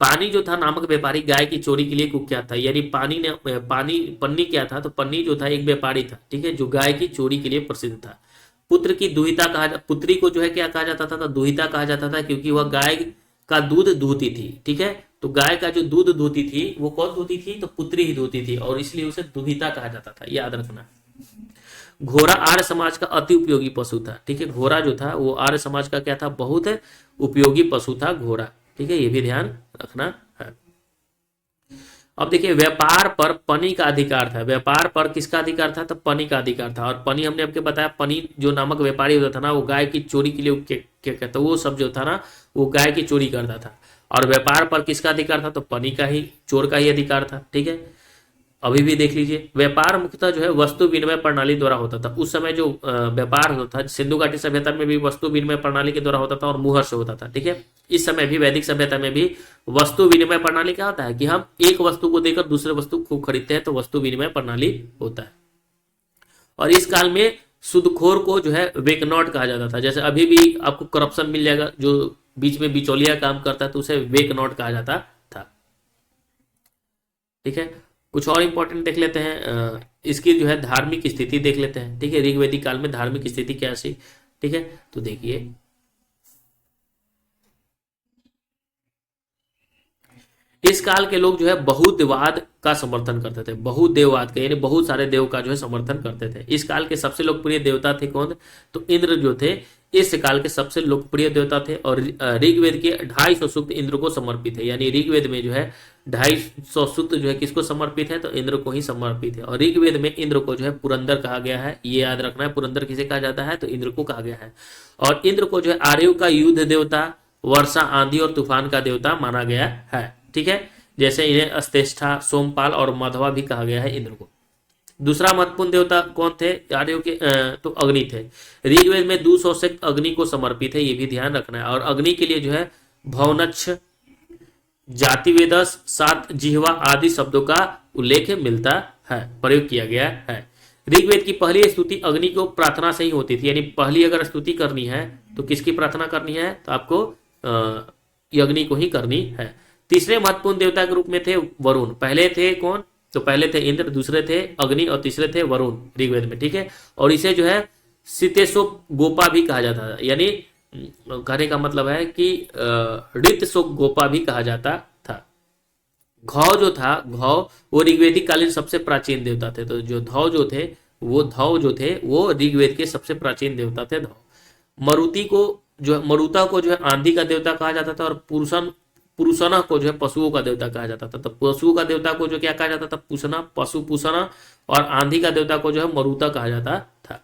पानी जो था नामक व्यापारी गाय की चोरी के लिए कुख्यात था, यानी पन्नी क्या था? तो पन्नी जो था एक व्यापारी था। ठीक है, जो गाय की चोरी के लिए प्रसिद्ध था। पुत्र की दुहिता पुत्री को जो है क्या कहा जाता था? तो दुहिता कहा जाता था, क्योंकि वह गाय का दूध दूहती थी। ठीक है, तो गाय का जो दूध दूहती थी वो कौन दूहती थी? तो पुत्री ही दूहती थी, और इसलिए उसे दुहिता कहा जाता था। याद रखना। घोड़ा आर्य समाज का अति उपयोगी पशु था। ठीक है, घोड़ा जो था वो आर्य समाज का क्या था? बहुत उपयोगी पशु था घोड़ा। ठीक है, ये भी ध्यान रखना है। अब देखिए, व्यापार पर पनी का अधिकार था। व्यापार पर किसका अधिकार था? तो पनी का अधिकार था। और पनी हमने आपके बताया, पनी जो नामक व्यापारी होता था ना वो गाय की चोरी के लिए क्या कहता, वो सब जो था ना वो गाय की चोरी करता था। और व्यापार पर किसका अधिकार था? तो पनी का ही, चोर का ही अधिकार था। ठीक है, अभी भी देख लीजिए, व्यापार मुख्यतः जो है वस्तु विनिमय प्रणाली द्वारा होता था। उस समय जो व्यापार होता था सिंधु घाटी सभ्यता में भी वस्तु विनिमय प्रणाली के द्वारा होता था और मुहर से होता था। ठीक है, इस समय भी वैदिक सभ्यता में भी वस्तु विनिमय प्रणाली क्या होता है? कि हम एक वस्तु को देकर दूसरे वस्तु को खरीदते हैं, तो वस्तु विनिमय प्रणाली होता है। और इस काल में सुदखोर को जो है वेकनॉट कहा जाता था। जैसे अभी भी आपको करप्शन मिल जाएगा, जो बीच में बिचौलिया काम करता है तो उसे वेकनॉट कहा जाता था। ठीक है, कुछ और इंपॉर्टेंट देख लेते हैं, इसकी जो है धार्मिक स्थिति देख लेते हैं। ठीक है, ऋग्वैदिक काल में धार्मिक स्थिति कैसी? ठीक है, तो देखिए, इस काल के लोग जो है बहुदेववाद का समर्थन करते थे, बहुदेववाद का यानी बहुत सारे देव का जो है समर्थन करते थे। इस काल के सबसे लोकप्रिय देवता थे कौन? तो इंद्र जो थे इस काल के सबसे लोकप्रिय देवता थे। और ऋग्वेद के 250 सूक्त इंद्र को समर्पित है, यानी ऋग्वेद में जो है 250 सूक्त जो है किसको समर्पित है? तो इंद्र को ही समर्पित है। और ऋग्वेद में इंद्र को जो है पुरंदर कहा गया है, ये याद रखना है। पुरंदर किसे कहा जाता है? तो इंद्र को कहा गया है। और इंद्र को जो है आर्यों का युद्ध देवता, वर्षा, आंधी और तूफान का देवता माना गया है। ठीक है, जैसे इन्हें अस्तेष्ठा, सोमपाल और माधवा भी कहा गया है इंद्र को। दूसरा महत्वपूर्ण देवता कौन थे आर्यों के? तो अग्नि थे। ऋग्वेद में 200 से अग्नि को समर्पित है, ये भी ध्यान रखना है। और अग्नि के लिए जो है भौनक्ष, जातिवेदस, 7 जिह्वा आदि शब्दों का उल्लेख मिलता है, प्रयोग किया गया है। ऋग्वेद की पहली स्तुति अग्नि को प्रार्थना से ही होती थी, यानी पहली अगर स्तुति करनी है तो किसकी प्रार्थना करनी है? तो आपको अग्नि को ही करनी है। तीसरे महत्वपूर्ण देवता के रूप में थे वरुण। पहले थे कौन? तो पहले थे इंद्र, दूसरे थे अग्नि और तीसरे थे वरुण ऋग्वेद में। ठीक है, और इसे जो है सितेशोक गोपा भी कहा जाता था, यानी कहने का मतलब है कि ऋतशोक गोपा भी कहा जाता था। घौ जो था, घौ वो ऋग्वेदिक कालीन सबसे प्राचीन देवता थे। तो जो धौ जो थे वो ऋग्वेद के सबसे प्राचीन देवता थे धौ। मरुता को जो है आंधी का देवता कहा जाता था। और पुरुषना को जो है पशुओं का देवता कहा जाता था। तो पशुओं का देवता को जो क्या कहा जाता था? पुषना, पशु पुषना। और आंधी का देवता को जो है मरुता कहा जाता था।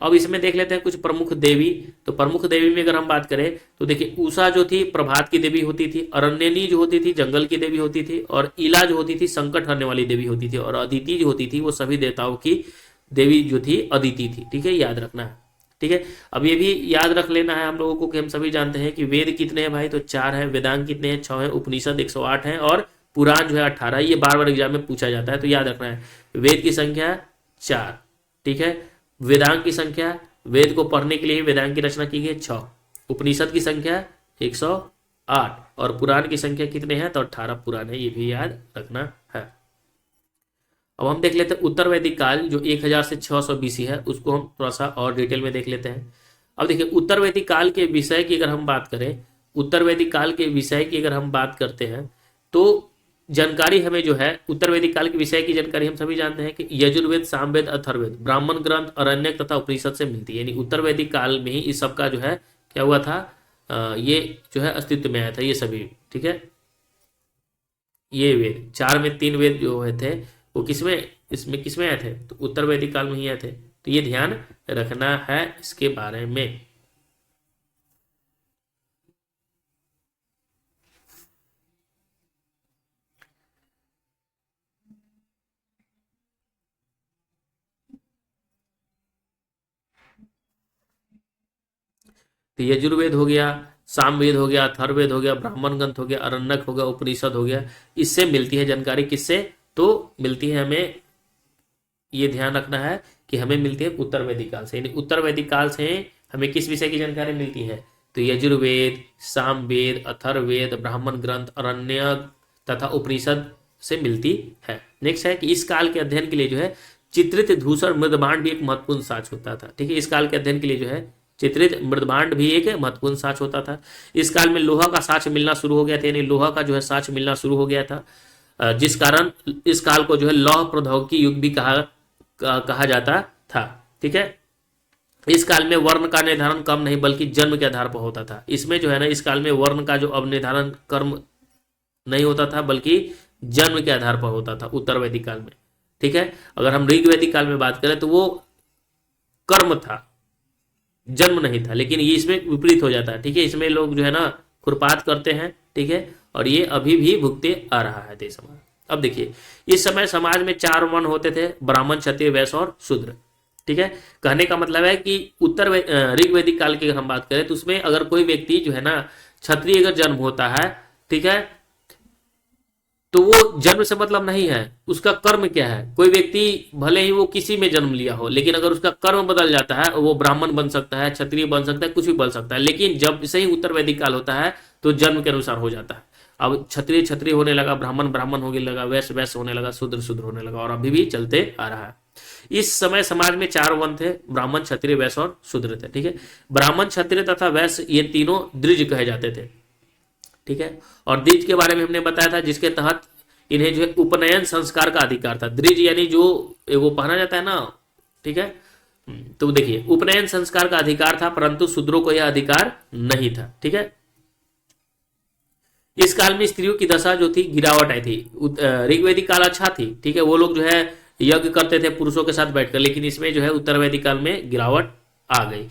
अब इसमें देख लेते हैं कुछ प्रमुख देवी। तो प्रमुख देवी में अगर हम बात करें तो देखिए उषा जो थी प्रभात की देवी होती थी, अरण्यनी जो होती थी जंगल की देवी होती थी, और इला जो होती थी संकट हरने वाली देवी होती थी, और अदिति जो होती थी वो सभी देवताओं की देवी जो थी अदिति थी। ठीक है, याद रखना है। ठीक है, अब ये भी याद रख लेना है हम लोगों को कि हम सभी जानते हैं कि वेद कितने हैं भाई? तो 4 हैं। वेदांग कितने हैं? 6 हैं। उपनिषद 108 हैं। और पुराण जो है 18। ये बार बार एग्जाम में पूछा जाता है, तो याद रखना है। वेद की संख्या 4। ठीक है, वेदांग की संख्या, वेद को पढ़ने के लिए वेदांग की रचना की गई 6। उपनिषद की संख्या 108। और पुराण की संख्या कितने हैं? तो 18 पुराण है, ये भी याद रखना है। अब हम देख लेते हैं उत्तर वैदिक काल जो 1000 से 600 BC है, उसको हम थोड़ा सा और डिटेल में देख लेते हैं। अब देखिए उत्तर वैदिक काल के विषय की अगर हम बात करें, उत्तर वैदिक काल के विषय की अगर हम बात करते हैं तो जानकारी हमें जो है उत्तर वैदिक काल के विषय की जानकारी हम सभी जानते हैं कि यजुर्वेद, सामवेद, अथर्ववेद, ब्राह्मण ग्रंथ, अरण्यक तथा उपनिषद से मिलती है। यानी उत्तर वैदिक काल में ही इस सब का जो है क्या हुआ था? ये जो है अस्तित्व में आया था, ये सभी। ठीक है, ये वेद 4 में 3 वेद जो थे वो किसमें आए थे? तो उत्तर वैदिक काल में ही आए थे। तो ये ध्यान रखना है इसके बारे में। तो यजुर्वेद हो गया, सामवेद हो गया, अथर्ववेद हो गया, ब्राह्मण ग्रंथ हो गया, अरण्यक हो गया, उपनिषद हो गया, इससे मिलती है जानकारी। किससे? तो मिलती है हमें, ये ध्यान रखना है कि हमें मिलती है उत्तर वैदिक काल से। यानी उत्तर वैदिक काल से हमें किस विषय की जानकारी मिलती है? तो यजुर्वेद, सामवेद, अथर्ववेद, ब्राह्मण ग्रंथ, अरण्यक तथा उपनिषद से मिलती है। नेक्स्ट है कि इस काल के अध्ययन के लिए जो है चित्रित धूसर मृदभांड भी एक महत्वपूर्ण साक्ष्य होता था। ठीक है, इस काल के अध्ययन के लिए जो है चित्रित मृदभांड भी एक महत्वपूर्ण साक्ष्य होता था। इस काल में लोहा का साक्ष्य मिलना शुरू हो गया था, यानी लोहा का जो है साक्ष्य मिलना शुरू हो गया था, जिस कारण इस काल को जो है लौह प्रौद्योगिकी युग भी कहा जाता था। ठीक है, इस काल में वर्ण का निर्धारण कर्म नहीं बल्कि जन्म के आधार पर होता था। इसमें जो है ना इस काल में वर्ण का जो अब निर्धारण कर्म नहीं होता था बल्कि जन्म के आधार पर होता था उत्तर वैदिक काल में। ठीक है, अगर हम ऋग्वैदिक काल में बात करें तो वो कर्म था, जन्म नहीं था। लेकिन ये इसमें विपरीत हो जाता है। ठीक है, इसमें लोग जो है ना खुरपात करते हैं। ठीक है, और ये अभी भी भुगते आ रहा है देश समाज। अब देखिए इस समय समाज में 4 वर्ण होते थे, ब्राह्मण, क्षत्रिय, वैश्य और शूद्र। ठीक है, कहने का मतलब है कि ऋग्वैदिक काल की अगर हम बात करें तो उसमें अगर कोई व्यक्ति जो है ना क्षत्रिय अगर जन्म होता है, ठीक है, तो वो जन्म से मतलब नहीं है, उसका कर्म क्या है। कोई व्यक्ति भले ही वो किसी में जन्म लिया हो, लेकिन अगर उसका कर्म बदल जाता है वो ब्राह्मण बन सकता है, क्षत्रिय बन सकता है, कुछ भी बन सकता है। लेकिन जब से ही उत्तर वैदिक काल होता है तो जन्म के अनुसार हो जाता है। अब क्षत्रिय क्षत्रिय होने लगा, ब्राह्मण ब्राह्मण होने लगा, वैश्य वैश्य होने लगा, शूद्र शूद्र होने लगा, और अभी भी चलते आ रहा है। इस समय समाज में 4 वर्ण थे, ब्राह्मण, क्षत्रिय, वैश्य और शूद्र थे। ठीक है, ब्राह्मण, क्षत्रिय तथा वैश्य ये तीनों द्विज कहे जाते थे। ठीक है। और द्विज के बारे में हमने बताया था, जिसके तहत इन्हें जो है उपनयन संस्कार का अधिकार था। द्विज यानी जो वो पहना जाता है ना, ठीक है। तो देखिए उपनयन संस्कार का अधिकार था, परंतु शूद्रों को यह अधिकार नहीं था, ठीक है। इस काल में स्त्रियों की दशा जो थी गिरावट आई थी। ऋग्वेदिक काल अच्छा थी, ठीक है, वो लोग जो है यज्ञ करते थे पुरुषों के साथ बैठकर, लेकिन इसमें जो है उत्तरवैदिक काल में गिरावट आ गई।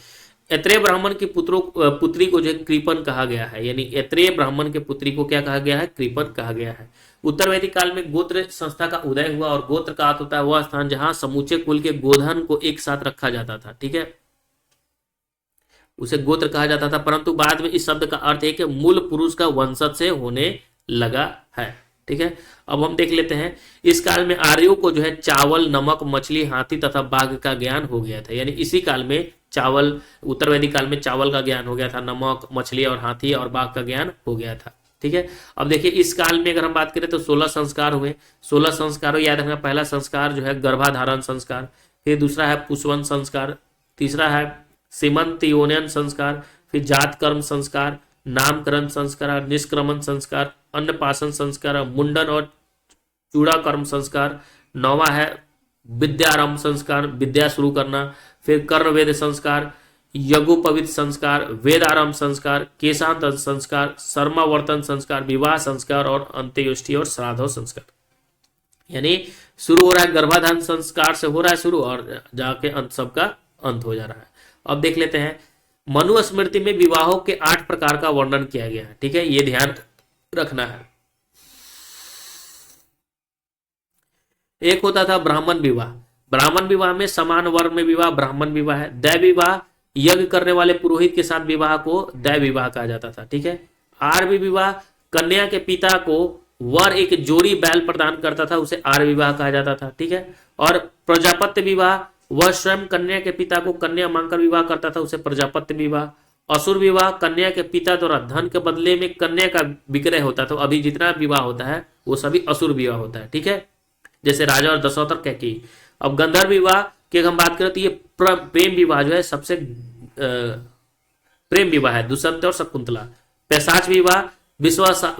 ऐत्रेय ब्राह्मण की पुत्री को जो है कृपन कहा गया है, यानी ऐत्रेय ब्राह्मण के पुत्री को क्या कहा गया है, कृपन कहा गया है। उत्तरवैदिक काल में गोत्र संस्था का उदय हुआ, और गोत्र का अर्थ होता है वह स्थान जहां समूचे कुल के गोधन को एक साथ रखा जाता था, ठीक है, उसे गोत्र कहा जाता था। परंतु बाद में इस शब्द का अर्थ है कि मूल पुरुष का वंशज से होने लगा है, ठीक है। अब हम देख लेते हैं, इस काल में आर्यों को जो है चावल, नमक, मछली, हाथी तथा बाघ का ज्ञान हो गया था। यानी इसी काल में चावल, उत्तरवैदिक काल में चावल का ज्ञान हो गया था, नमक, मछली और हाथी और बाघ का ज्ञान हो गया था, ठीक है। अब देखिए इस काल में अगर हम बात करें तो 16 संस्कार हुए। 16 संस्कारों याद रखना, पहला संस्कार जो है गर्भाधारण संस्कार, फिर दूसरा है पुष्पन संस्कार, तीसरा है सीमंतयोनयन संस्कार, फिर जात कर्म संस्कार, नामकरण संस्कार, निष्क्रमण संस्कार, अन्नपाशन संस्कार, मुंडन और चूड़ा कर्म संस्कार, नौवा है विद्यारंभ संस्कार, विद्या शुरू करना, फिर कर्णवेद संस्कार, यज्ञोपवीत संस्कार, वेदारंभ संस्कार, केशांत संस्कार, शर्मावर्तन संस्कार, विवाह संस्कार और अंत्येष्टि और श्राद्धो संस्कार। यानी शुरू हो रहा है गर्भाधान संस्कार से हो रहा है शुरू, और जाके अंत सबका अंत हो जा रहा है। अब देख लेते हैं, मनुस्मृति में विवाहों के 8 प्रकार का वर्णन किया गया है, ठीक है, ये ध्यान रखना है। एक होता था ब्राह्मण विवाह। ब्राह्मण विवाह में समान वर्ग में विवाह ब्राह्मण विवाह है। दैव विवाह, यज्ञ करने वाले पुरोहित के साथ विवाह को दैव विवाह कहा जाता था, ठीक है। आर्य विवाह, कन्या के पिता को वर एक जोड़ी बैल प्रदान करता था, उसे आर्य विवाह कहा जाता था, ठीक है। और प्रजापत्य विवाह, वह स्वयं कन्या के पिता को कन्या मांगकर विवाह करता था, उसे प्रजापत्य विवाह। असुर विवाह, कन्या के पिता द्वारा धन के बदले में कन्या का विक्रय होता था। तो अभी जितना विवाह होता है वो सभी असुर विवाह होता है, ठीक है, जैसे राजा और दशरथ और कैकेयी। अब गंधर्व विवाह की हम बात करें तो ये प्रेम विवाह जो है सबसे प्रेम विवाह है, दुष्यंत और शकुंतला। पैशाच विवाह,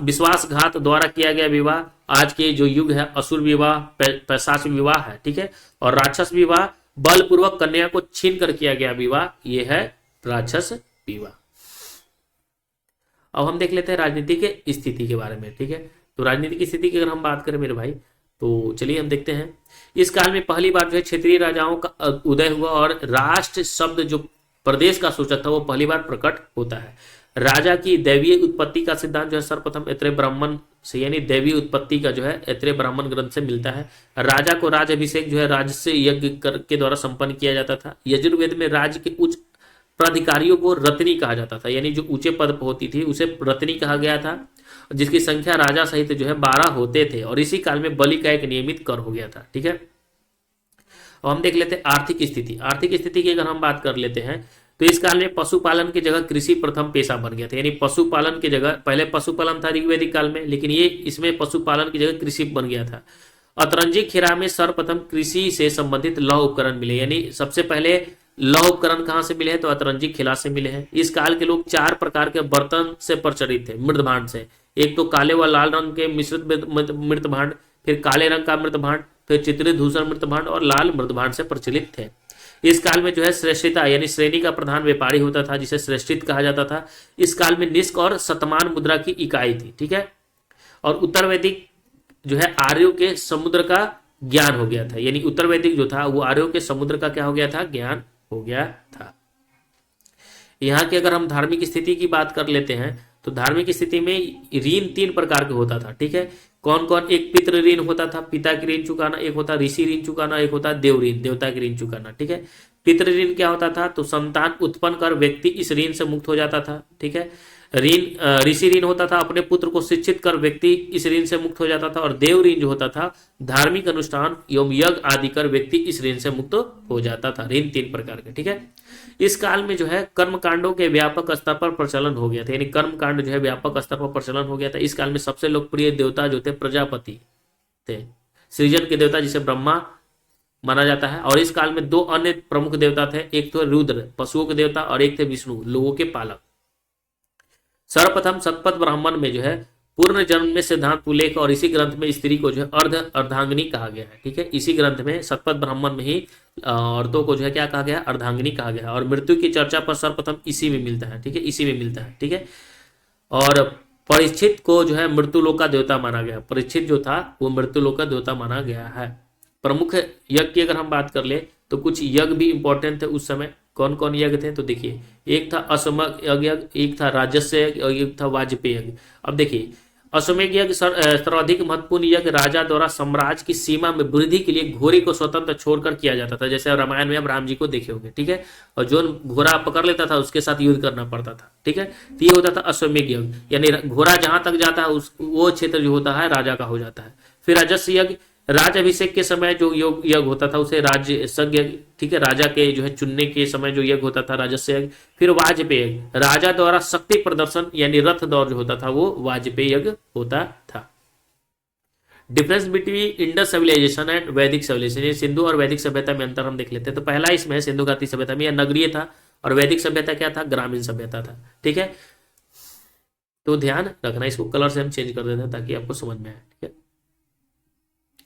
विश्वासघात द्वारा किया गया विवाह, आज के जो युग है असुर विवाह, पैशाच विवाह है, ठीक है। और राक्षस विवाह, बलपूर्वक कन्या को छीन कर किया गया विवाह, यह है राक्षस विवाह। अब हम देख लेते हैं राजनीति के स्थिति के बारे में, ठीक है। तो राजनीति की स्थिति की अगर हम बात करें मेरे भाई, तो चलिए हम देखते हैं। इस काल में पहली बार जो है क्षेत्रीय राजाओं का उदय हुआ, और राष्ट्र शब्द जो प्रदेश का सूचक था वो पहली बार प्रकट होता है। राजा की दैवीय उत्पत्ति का सिद्धांत जो है सर्वप्रथम ऐत्रेय ब्राह्मण से, यानी दैवीय उत्पत्ति का जो है ऐत्रेय ब्राह्मण ग्रंथ से मिलता है। राजा को राज अभिषेक जो है राजस्य यज्ञ के द्वारा संपन्न किया जाता था। यजुर्वेद में राज्य के उच्च पदाधिकारियों को रत्नी कहा जाता था, यानी जो ऊंचे पद पर होती थी उसे रत्नी कहा गया था, जिसकी संख्या राजा सहित जो है 12 होते थे। और इसी काल में बलि का एक नियमित कर हो गया था, ठीक है। अब हम देख लेते हैं आर्थिक स्थिति। आर्थिक स्थिति की अगर हम बात कर लेते हैं तो इस काल में पशुपालन की जगह कृषि प्रथम पेशा बन गया था। यानी पशुपालन की जगह, पहले पशुपालन था ऋग्वेदिक काल में, लेकिन ये इसमें पशुपालन की जगह कृषि बन गया था। अतरंजी खेरा में सर्वप्रथम कृषि से संबंधित लौह उपकरण मिले, यानी सबसे पहले लौह उपकरण कहां से मिले हैं, तो अतरंजी खेला से मिले हैं। इस काल के लोग 4 प्रकार के बर्तन से प्रचलित थे मृत भांड से। एक तो काले व लाल रंग के मिश्रित मृत भांड, फिर काले रंग का मृत भांड, फिर चित्रित धूसर मृत भांड और लाल मृत भांड से प्रचलित थे। इस काल में जो है श्रेष्ठता यानी श्रेणी का प्रधान व्यापारी होता था, जिसे श्रेष्ठित कहा जाता था। इस काल में निष्क और शतमान मुद्रा की इकाई थी, ठीक है। और उत्तरवैदिक जो है आर्यों के समुद्र का ज्ञान हो गया था, यानी उत्तरवैदिक जो था वो आर्यों के समुद्र का क्या हो गया था, ज्ञान हो गया था। यहाँ की अगर हम धार्मिक स्थिति की बात कर लेते हैं तो धार्मिक स्थिति में ऋण 3 प्रकार के होता था, ठीक है। कौन कौन, एक पितृ ऋण होता था, पिता की ऋण चुकाना, एक होता ऋषि ऋण चुकाना, एक होता देव ऋण, देवता की ऋण चुकाना, ठीक है। पितृ ऋण क्या होता था, तो संतान उत्पन्न कर व्यक्ति इस ऋण से मुक्त हो जाता था, ठीक है। ऋण ऋषि ऋण होता था, अपने पुत्र को शिक्षित कर व्यक्ति इस ऋण से मुक्त हो जाता था। और देव ऋण जो होता था, धार्मिक अनुष्ठान एवं यज्ञ आदि कर व्यक्ति इस ऋण से मुक्त हो जाता था। ऋण 3 प्रकार के, ठीक है। इस काल में जो है कर्म कांडों के व्यापक स्तर पर प्रचलन हो गया था, यानी कर्म कांड जो है व्यापक स्तर पर प्रचलन हो गया था। इस काल में सबसे लोकप्रिय देवता जो थे प्रजापति थे, सृजन के देवता जिसे ब्रह्मा माना जाता है। और इस काल में 2 अन्य प्रमुख देवता थे, एक तो रुद्र पशुओं के देवता और एक थे विष्णु लोगों के पालक। सर्वप्रथम शतपथ ब्राह्मण में जो है पूर्ण जन्म में सिद्धांत उल्लेख और इसी ग्रंथ में स्त्री को जो है अर्धांगिनी कहा गया है। ठीक है, इसी ग्रंथ में शतपथ ब्राह्मण में ही औरतों को जो है क्या कहा गया, अर्धांगिनी कहा गया है। और मृत्यु की चर्चा पर सर्वप्रथम इसी में मिलता है। ठीक है, इसी में मिलता है। ठीक है, और परीक्षित को जो है मृत्युलोक का देवता माना गया। परीक्षित जो था वो मृत्युलोक का देवता माना गया है। प्रमुख यज्ञ की अगर हम बात कर ले तो कुछ यज्ञ भी इंपॉर्टेंट थे उस समय। कौन कौन यज्ञ थे तो देखिए, एक था अश्वमेध यज्ञ, एक था राजस्व यज्ञ और एक था वाजपेयी यज्ञ। अब देखिए, अश्वमेध यज्ञ सर्वाधिक महत्वपूर्ण यज्ञ राजा द्वारा साम्राज्य की सीमा में वृद्धि के लिए घोड़े को स्वतंत्र छोड़कर किया जाता था। जैसे रामायण में आप राम जी को देखे होंगे। ठीक है, और जो घोड़ा पकड़ लेता था उसके साथ युद्ध करना पड़ता था। ठीक है, तो ये होता था अश्वमेध यज्ञ, यानी घोड़ा जहां तक जाता है वो क्षेत्र जो होता है राजा का हो जाता है। फिर राजस्व यज्ञ, राज अभिषेक के समय जो यज्ञ होता था उसे राज्य यज्ञ। ठीक है, राजा के जो है चुनने के समय जो यज्ञ होता था राजस्व यज्ञ। फिर वाजपेयी यज्ञ, राजा द्वारा शक्ति प्रदर्शन यानी रथ दौड़ जो होता था वो वाजपेयी यज्ञ होता था। Difference between Indus civilisation and Vedic civilisation, Sindhu और वैदिक सभ्यता में अंतर हम देख लेते हैं। तो पहला इसमें है सिंधु घाटी सभ्यता में यह नगरीय था और वैदिक सभ्यता क्या था, ग्रामीण सभ्यता था। ठीक है, तो ध्यान रखना, इसको कलर से हम चेंज कर देते हैं ताकि आपको समझ में आए। ठीक है,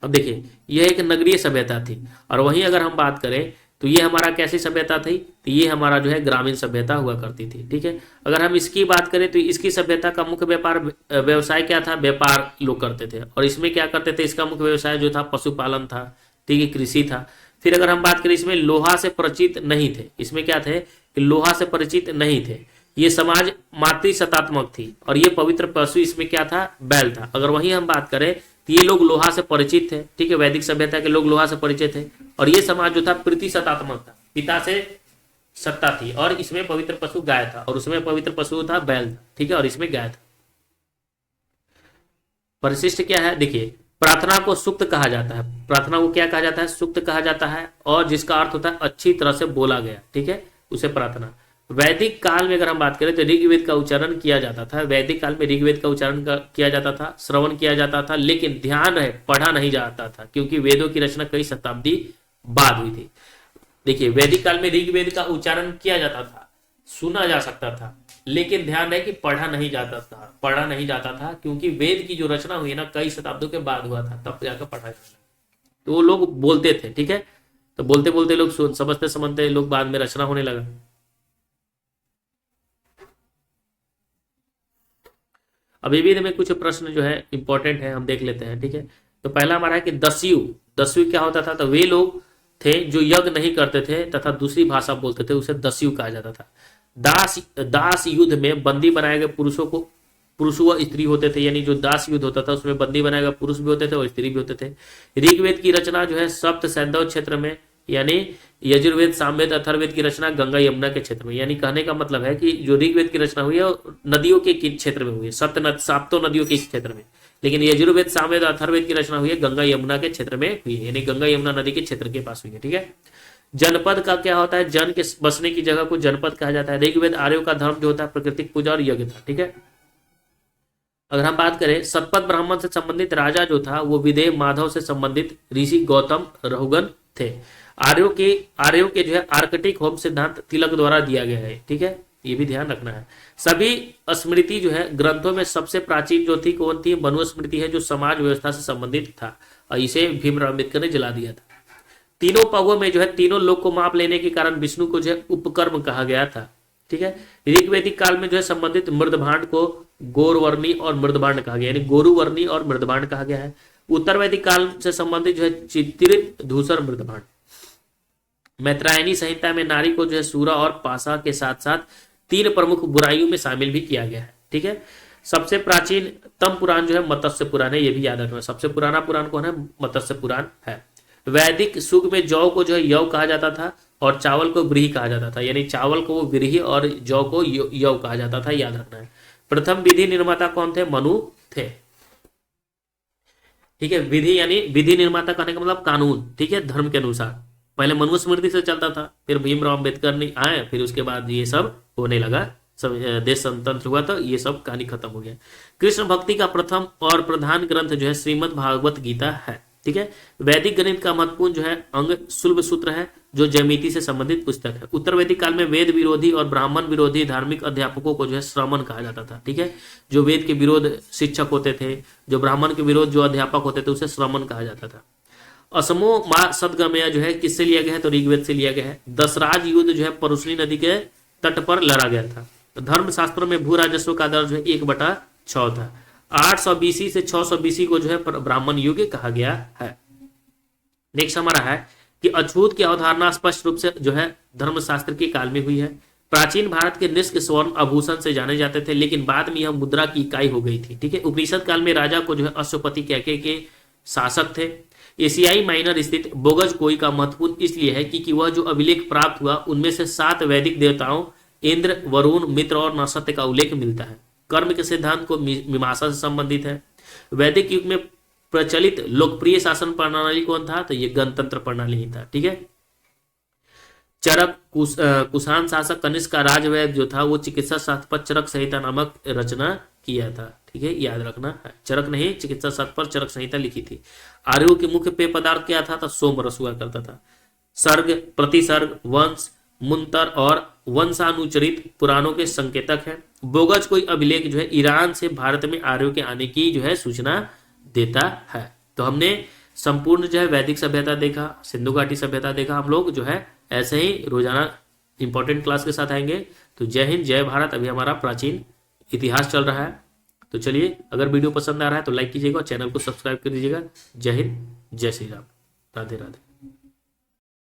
अब देखिए यह एक नगरीय सभ्यता थी और वहीं अगर हम बात करें तो ये हमारा कैसी सभ्यता थी, तो ये हमारा जो है ग्रामीण सभ्यता हुआ करती थी। ठीक है, अगर हम इसकी बात करें तो इसकी सभ्यता का मुख्य व्यापार व्यवसाय क्या था, व्यापार लोग करते थे। और इसमें क्या करते थे, इसका मुख्य व्यवसाय जो था पशुपालन था। ठीक है, कृषि था। फिर अगर हम बात करें इसमें लोहा से परिचित नहीं थे, इसमें क्या थे कि लोहा से परिचित नहीं थे। ये समाज मातृ सत्तात्मक थी और ये पवित्र पशु इसमें क्या था, बैल था। अगर वहीं हम बात करें तो ये लोग लोहा से परिचित थे। ठीक है, वैदिक सभ्यता के लोग लोहा से परिचित थे और ये समाज जो था प्रीति सत्तात्मक था, पिता से सत्ता थी। और इसमें पवित्र पशु गाय था और उसमें पवित्र पशु था बैल था। ठीक है, और इसमें गाय था। परिशिष्ट क्या है, देखिए प्रार्थना को सूक्त कहा जाता है। प्रार्थना को क्या कहा जाता है, सूक्त कहा जाता है और जिसका अर्थ होता है अच्छी तरह से बोला गया। ठीक है, उसे प्रार्थना। वैदिक काल में अगर हम बात करें तो ऋग्वेद का उच्चारण किया जाता था। वैदिक काल में ऋग्वेद का उच्चारण किया जाता था, श्रवण किया जाता था, लेकिन ध्यान है पढ़ा नहीं जाता था क्योंकि वेदों की रचना कई शताब्दी बाद हुई थी। देखिए वैदिक काल में ऋग्वेद का उच्चारण किया जाता था, सुना जा सकता था, लेकिन ध्यान है कि पढ़ा नहीं जाता था क्योंकि वेद की जो रचना हुई ना कई शताब्दियों के बाद हुआ था, तब जाकर पढ़ा जाता। तो वो लोग बोलते थे। ठीक है, तो बोलते बोलते लोग समझते समझते लोग बाद में रचना होने लगा। अभी भी में कुछ प्रश्न जो है इंपॉर्टेंट है, हम देख लेते हैं। ठीक है, तो पहला हमारा है कि दस्यु क्या होता था, तो वे लोग थे जो यज्ञ नहीं करते थे तथा दूसरी भाषा बोलते थे, उसे दस्यु कहा जाता था। दास युद्ध में बंदी बनाए गए पुरुष व स्त्री होते थे, यानी जो दास युद्ध होता था उसमें बंदी बनाए गए पुरुष भी होते थे और स्त्री भी होते थे। ऋग्वेद की रचना जो है सप्त सैंधव क्षेत्र में, यानी यजुर्वेद, सामवेद, अथर्ववेद की रचना गंगा यमुना के क्षेत्र में। यानी कहने का मतलब है कि जो ऋग्वेद की रचना हुई है नदियों के क्षेत्र में हुई है, सातों नदियों के क्षेत्र में। लेकिन यजुर्वेद, सामवेद, अथर्ववेद की रचना हुई है गंगा यमुना के क्षेत्र में हुई है, यानी गंगा यमुना नदी के क्षेत्र के पास हुई है। ठीक है, जनपद का क्या होता है, जन के बसने की जगह को जनपद कहा जाता है। ऋग्वेद आर्यों का धर्म जो होता है प्राकृतिक पूजा और यज्ञ था। ठीक है, अगर हम बात करें शतपथ ब्राह्मण से संबंधित राजा जो था वो विदेह माधव से संबंधित ऋषि गौतम रहुगन थे। आर्यों के जो है आर्कटिक होम सिद्धांत तिलक द्वारा दिया गया है। ठीक है, ये भी ध्यान रखना है। सभी स्मृति जो है ग्रंथों में सबसे प्राचीन जो थी कौन थी, मनुस्मृति है, जो समाज व्यवस्था से संबंधित था और इसे भीमराव अम्बेडकर ने जला दिया था। तीनों पगों में जो है तीनों लोग को माप लेने के कारण विष्णु को जो है उपकर्म कहा गया था। ठीक है, ऋग्वैदिक काल में जो है संबंधित मृदभांड को गौरवर्णी और मृदभांड कहा गया, यानी गोरुवर्णी और मृदभांड कहा गया है। उत्तर वैदिक काल से संबंधित जो है चित्रित धूसर मृदभांड। मैत्रायणी संहिता में नारी को जो है सूरा और पासा के साथ साथ 3 प्रमुख बुराइयों में शामिल भी किया गया है। ठीक है, सबसे प्राचीन तम पुराण जो है मत्स्य पुराण है, ये भी याद रखना। सबसे पुराना पुराण कौन है, मत्स्य पुराण है। वैदिक युग में जौ को जो है यव कहा जाता था और चावल को व्रीहि कहा जाता था, यानी चावल को व्रीहि और जौ को यव कहा जाता था, याद रखना है। प्रथम विधि निर्माता कौन थे, मनु थे। ठीक है, विधि यानी विधि निर्माता कहने का मतलब कानून। ठीक है, धर्म के अनुसार। पहले मनुस्मृति से चलता था, फिर भीमराव अम्बेडकर ने आए, फिर उसके बाद ये सब होने लगा, सब देश स्वतंत्र हुआ तो ये सब कहानी खत्म हो गया। कृष्ण भक्ति का प्रथम और प्रधान ग्रंथ जो है श्रीमद् भागवत गीता है। ठीक है। वैदिक गणित का महत्वपूर्ण जो है अंग शुल्ब सूत्र है, जो ज्यामिति से संबंधित पुस्तक है। उत्तर वैदिक काल में वेद विरोधी और ब्राह्मण विरोधी धार्मिक अध्यापकों को जो है श्रमण कहा जाता था, ठीक है। जो वेद के विरोध शिक्षक होते थे, जो ब्राह्मण के विरोध जो अध्यापक होते थे, उसे श्रमण कहा जाता था। असमो मा सदगमय जो है किससे लिया गया है, तो ऋग्वेद से लिया गया है। दशराज युद्ध जो है परुष्णी नदी के तट पर लड़ा गया था। धर्मशास्त्र में भू राजस्व का दर जो है 1/6 था। 800 बीसी से 600 बीसी को जो है ब्राह्मण युग कहा गया है। नेक्स्ट हमारा है कि अछूत की अवधारणा स्पष्ट रूप से जो है धर्मशास्त्र के काल में हुई है। प्राचीन भारत के निष्क स्वर्ण आभूषण से जाने जाते थे, लेकिन बाद में यह मुद्रा की इकाई हो गई थी, ठीक है। उपनिषद काल में राजा को जो है अश्वपति कैके के शासक थे। एशियाई माइनर स्थित बोगज कोई का महत्वपूर्ण इसलिए है क्योंकि वह जो अभिलेख प्राप्त हुआ उनमें से 7 वैदिक देवताओं इंद्र, वरुण, मित्र और नरसत्य का उल्लेख मिलता है। कर्म के सिद्धांत को मीमांसा से संबंधित है। वैदिक युग में प्रचलित लोकप्रिय शासन प्रणाली कौन था, तो ये गणतंत्र प्रणाली ही था, ठीक है। चरक कुषाण शासक कनिष्क का राजवैद्य जो था वो चिकित्सा शास्त्र पर चरक संहिता नामक रचना किया था, ठीक है, याद रखना है। चरक नहीं, चिकित्सा शास्त्र पर चरक संहिता लिखी थी। आर्यों के मुख्य पेय पदार्थ क्या था, तो सोम रस हुआ करता था। सर्ग, प्रतिसर्ग, वंश, मुंतर और वंशानुचरित पुराणों के संकेतक हैं। बोगज कोई अभिलेख जो है ईरान से भारत में आर्यों के आने की जो है सूचना देता है। तो हमने संपूर्ण जो है वैदिक सभ्यता देखा, सिंधु घाटी सभ्यता देखा। हम लोग जो है ऐसे ही रोजाना इंपॉर्टेंट क्लास के साथ आएंगे। तो जय हिंद, जय भारत। अभी हमारा प्राचीन इतिहास चल रहा है। तो चलिए, अगर वीडियो पसंद आ रहा है तो लाइक कीजिएगा और चैनल को सब्सक्राइब कर दीजिएगा। जय हिंद, जय श्री राम, राधे राधे।